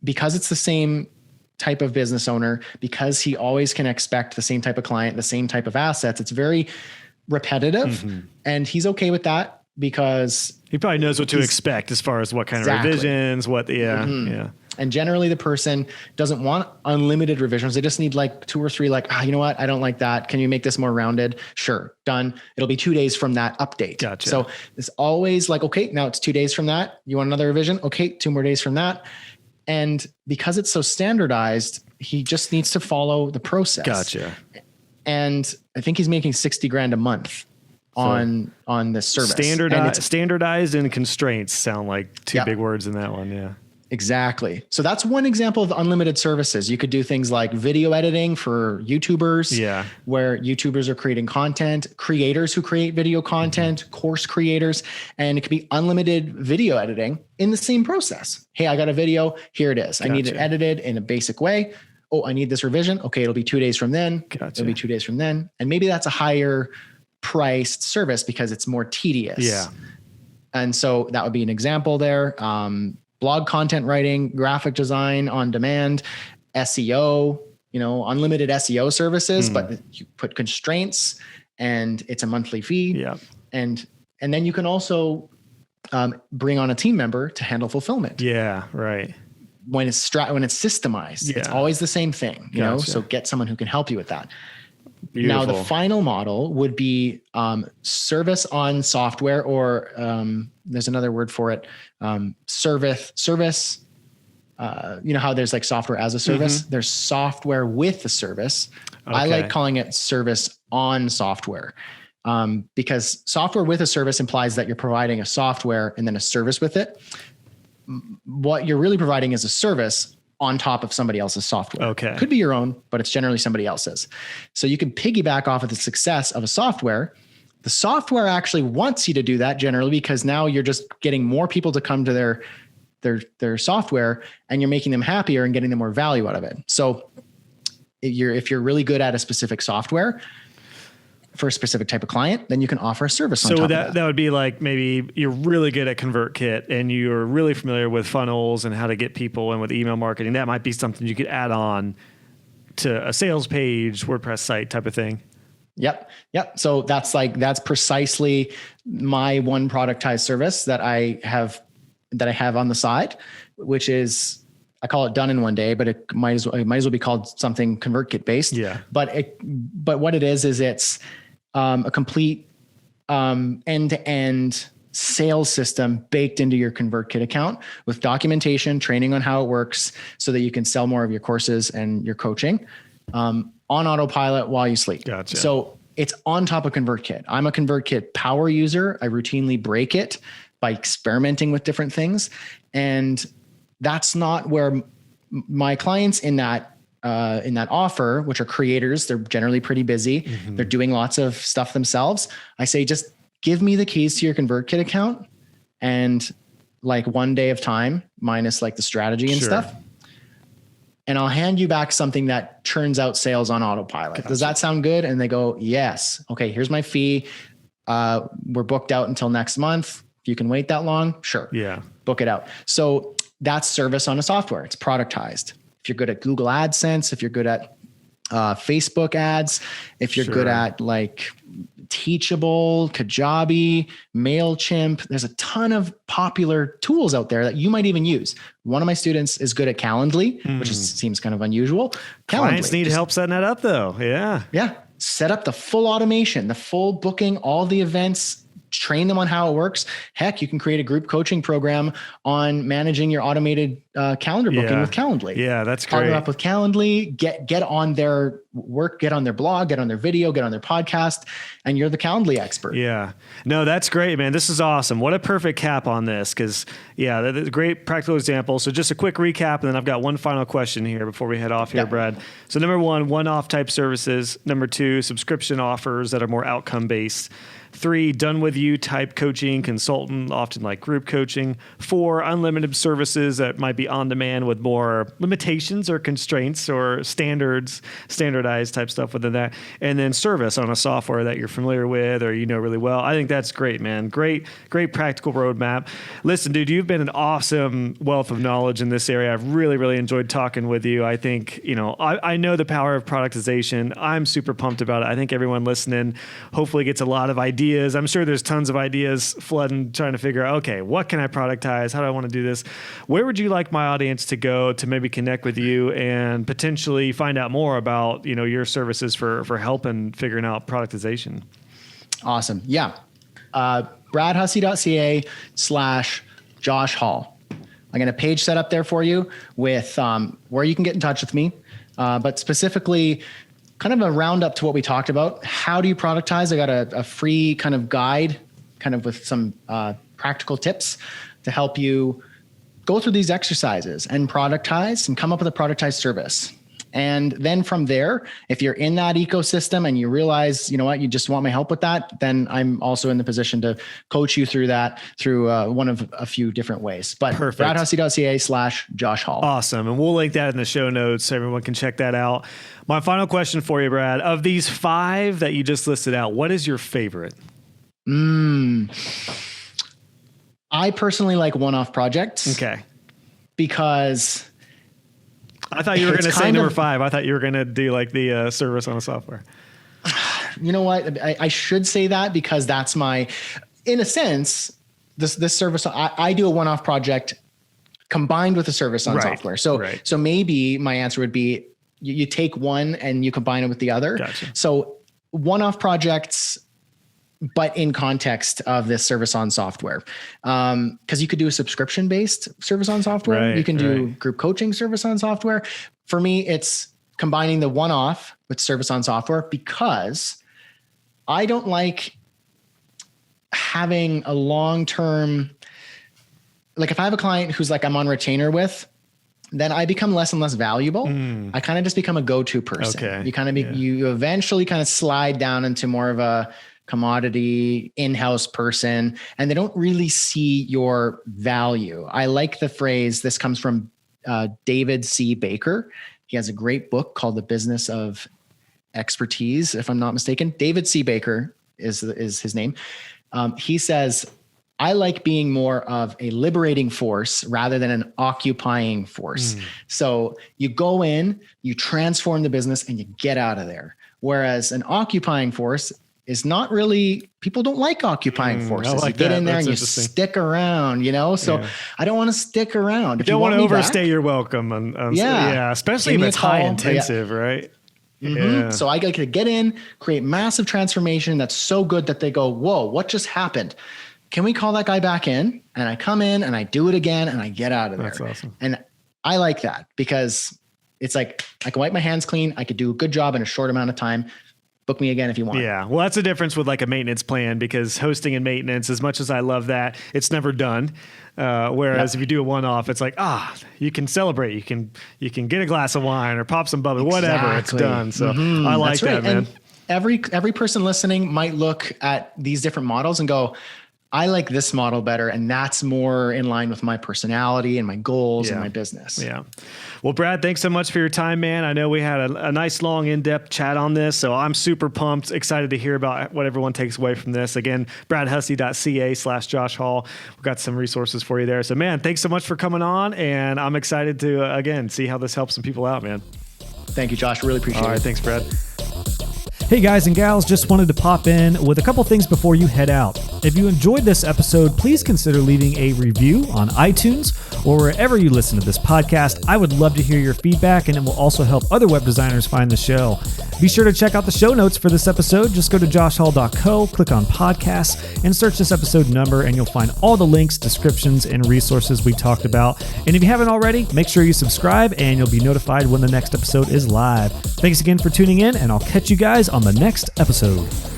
because it's the same type of business owner, because he always can expect the same type of client, the same type of assets. It's very repetitive, and he's okay with that because he probably knows what to expect as far as what kind of revisions, And generally the person doesn't want unlimited revisions. They just need like 2 or 3, like, you know what? I don't like that. Can you make this more rounded? Sure. Done. It'll be 2 days from that update. Gotcha. So it's always like, okay, now it's 2 days from that. You want another revision? Okay. 2 more days from that. And because it's so standardized, he just needs to follow the process. Gotcha. And I think he's making $60,000 a month on this service. Standardized and constraints sound like 2 big words in that one. Yeah. Exactly. So that's one example of unlimited services. You could do things like video editing for YouTubers, where YouTubers are creating content, creators who create video content, course creators, and it could be unlimited video editing in the same process. Hey, I got a video. Here it is. I need it edited in a basic way. Oh, I need this revision. Okay. It'll be 2 days from then. It'll be 2 days from then. And maybe that's a higher priced service because it's more tedious. Yeah. And so that would be an example there. Blog content writing, graphic design on demand, SEO, unlimited SEO services, but you put constraints and it's a monthly fee. Yeah. And then you can also bring on a team member to handle fulfillment. Yeah. Right. When it's systemized, it's always the same thing, you know, so get someone who can help you with that. Beautiful. Now the final model would be service on software, or there's another word for it. Service. You know how there's like software as a service? There's software with a service. Okay. I like calling it service on software. Because software with a service implies that you're providing a software and then a service with it. What you're really providing is a service on top of somebody else's software. Okay. Could be your own, but it's generally somebody else's. So you can piggyback off of the success of a software. The software actually wants you to do that generally because now you're just getting more people to come to their software, and you're making them happier and getting them more value out of it. So if you're really good at a specific software for a specific type of client, then you can offer a service on top of that. That would be like, maybe you're really good at ConvertKit and you're really familiar with funnels and how to get people in with email marketing. That might be something you could add on to a sales page, WordPress site type of thing. Yep. So that's precisely my one productized service that I have on the side, which is, I call it done in one day, but it might as well be called something ConvertKit based. Yeah. But what it is it's a complete end-to-end sales system baked into your ConvertKit account with documentation, training on how it works so that you can sell more of your courses and your coaching on autopilot while you sleep. Gotcha. So it's on top of ConvertKit. I'm a ConvertKit power user. I routinely break it by experimenting with different things. And that's not where my clients in that in that offer, which are creators, they're generally pretty busy. Mm-hmm. They're doing lots of stuff themselves. I say, just give me the keys to your ConvertKit account and like 1 day of time minus like the strategy and stuff. And I'll hand you back something that churns out sales on autopilot. Gotcha. Does that sound good? And they go, yes. Okay, here's my fee. We're booked out until next month. If you can wait that long, sure. Yeah. Book it out. So that's service on a software. It's productized. If you're good at Google AdSense, if you're good at Facebook ads, if you're good at like Teachable, Kajabi, MailChimp, there's a ton of popular tools out there that you might even use. One of my students is good at Calendly, which seems kind of unusual. Clients need help setting that up though. Yeah. Yeah. Set up the full automation, the full booking, all the events, train them on how it works. Heck, you can create a group coaching program on managing your automated calendar booking with Calendly. Yeah, that's great. Partner up with Calendly, get on their work, get on their blog, get on their video, get on their podcast, and you're the Calendly expert. Yeah. No, that's great, man. This is awesome. What a perfect cap on this, because that's a great practical example. So just a quick recap, and then I've got one final question here before we head off here, Brad. So number one, one-off type services. Number two, subscription offers that are more outcome-based. 3, done with you type coaching, consultant, often like group coaching. 4, unlimited services that might be on demand with more limitations or constraints or standardized type stuff within that. And then service on a software that you're familiar with or you know really well. I think that's great, man. Great practical roadmap. Listen, dude, you've been an awesome wealth of knowledge in this area. I've really, really enjoyed talking with you. I think, I know the power of productization. I'm super pumped about it. I think everyone listening hopefully gets a lot of ideas. I'm sure there's tons of ideas flooding, trying to figure out, okay, what can I productize? How do I want to do this? Where would you like my audience to go to maybe connect with you and potentially find out more about, your services for helping figuring out productization? Awesome. Yeah. bradhussey.ca/Josh Hall. I got a page set up there for you with where you can get in touch with me. But specifically, kind of a roundup to what we talked about. How do you productize? I got a free kind of guide, kind of with some practical tips to help you go through these exercises and productize and come up with a productized service. And then from there, if you're in that ecosystem and you realize, you just want my help with that, then I'm also in the position to coach you through that through one of a few different ways. But bradhussey.ca/Josh Hall. Awesome. And we'll link that in the show notes so everyone can check that out. My final question for you, Brad, of these 5 that you just listed out, what is your favorite? I personally like one-off projects. Okay. Because I thought you were going to say number 5. I thought you were going to do like the service on a software. You know what? I should say that because that's in a sense, this service, I do a one-off project combined with a service on software. So maybe my answer would be you take one and you combine it with the other. Gotcha. So one-off projects, but in context of this service on software. Because you could do a subscription-based service on software. You can do group coaching service on software. For me, it's combining the one-off with service on software because I don't like having a long-term, like if I have a client who's like I'm on retainer with, then I become less and less valuable. I kind of just become a go-to person. Okay. You kind of you eventually kind of slide down into more of a commodity in-house person, and they don't really see your value. I like the phrase, this comes from David C. Baker. He has a great book called The Business of Expertise, if I'm not mistaken. David C. Baker is his name. He says, I like being more of a liberating force rather than an occupying force. So you go in, you transform the business, and you get out of there. Whereas an occupying force is not really, people don't like occupying forces. You get in there and you stick around, So I don't want to stick around. You don't want to overstay your welcome. Especially if it's high intensive, right? Yeah. So I get to get in, create massive transformation that's so good that they go, whoa, what just happened? Can we call that guy back in? And I come in and I do it again and I get out of there. That's awesome. And I like that because it's like I can wipe my hands clean. I could do a good job in a short amount of time. book me again if you want. Yeah. Well, that's the difference with like a maintenance plan, because hosting and maintenance, as much as I love that, it's never done. Whereas if you do a one-off, it's like, you can celebrate. You can get a glass of wine or pop some bubble, whatever, it's done. So I like that, man. And every person listening might look at these different models and go, I like this model better, and that's more in line with my personality and my goals and my business. Yeah. Well, Brad, thanks so much for your time, man. I know we had a nice, long, in-depth chat on this, so I'm super pumped, excited to hear about what everyone takes away from this. Again, bradhussey.ca/Josh Hall. We've got some resources for you there. So, man, thanks so much for coming on, and I'm excited to, again, see how this helps some people out, man. Thank you, Josh. Really appreciate it. All right, thanks, Brad. Hey guys and gals, just wanted to pop in with a couple things before you head out. If you enjoyed this episode, please consider leaving a review on iTunes or wherever you listen to this podcast. I would love to hear your feedback, and it will also help other web designers find the show. Be sure to check out the show notes for this episode. Just go to joshhall.co, click on podcasts, and search this episode number, and you'll find all the links, descriptions, and resources we talked about. And if you haven't already, make sure you subscribe, and you'll be notified when the next episode is live. Thanks again for tuning in, and I'll catch you guys on the next episode.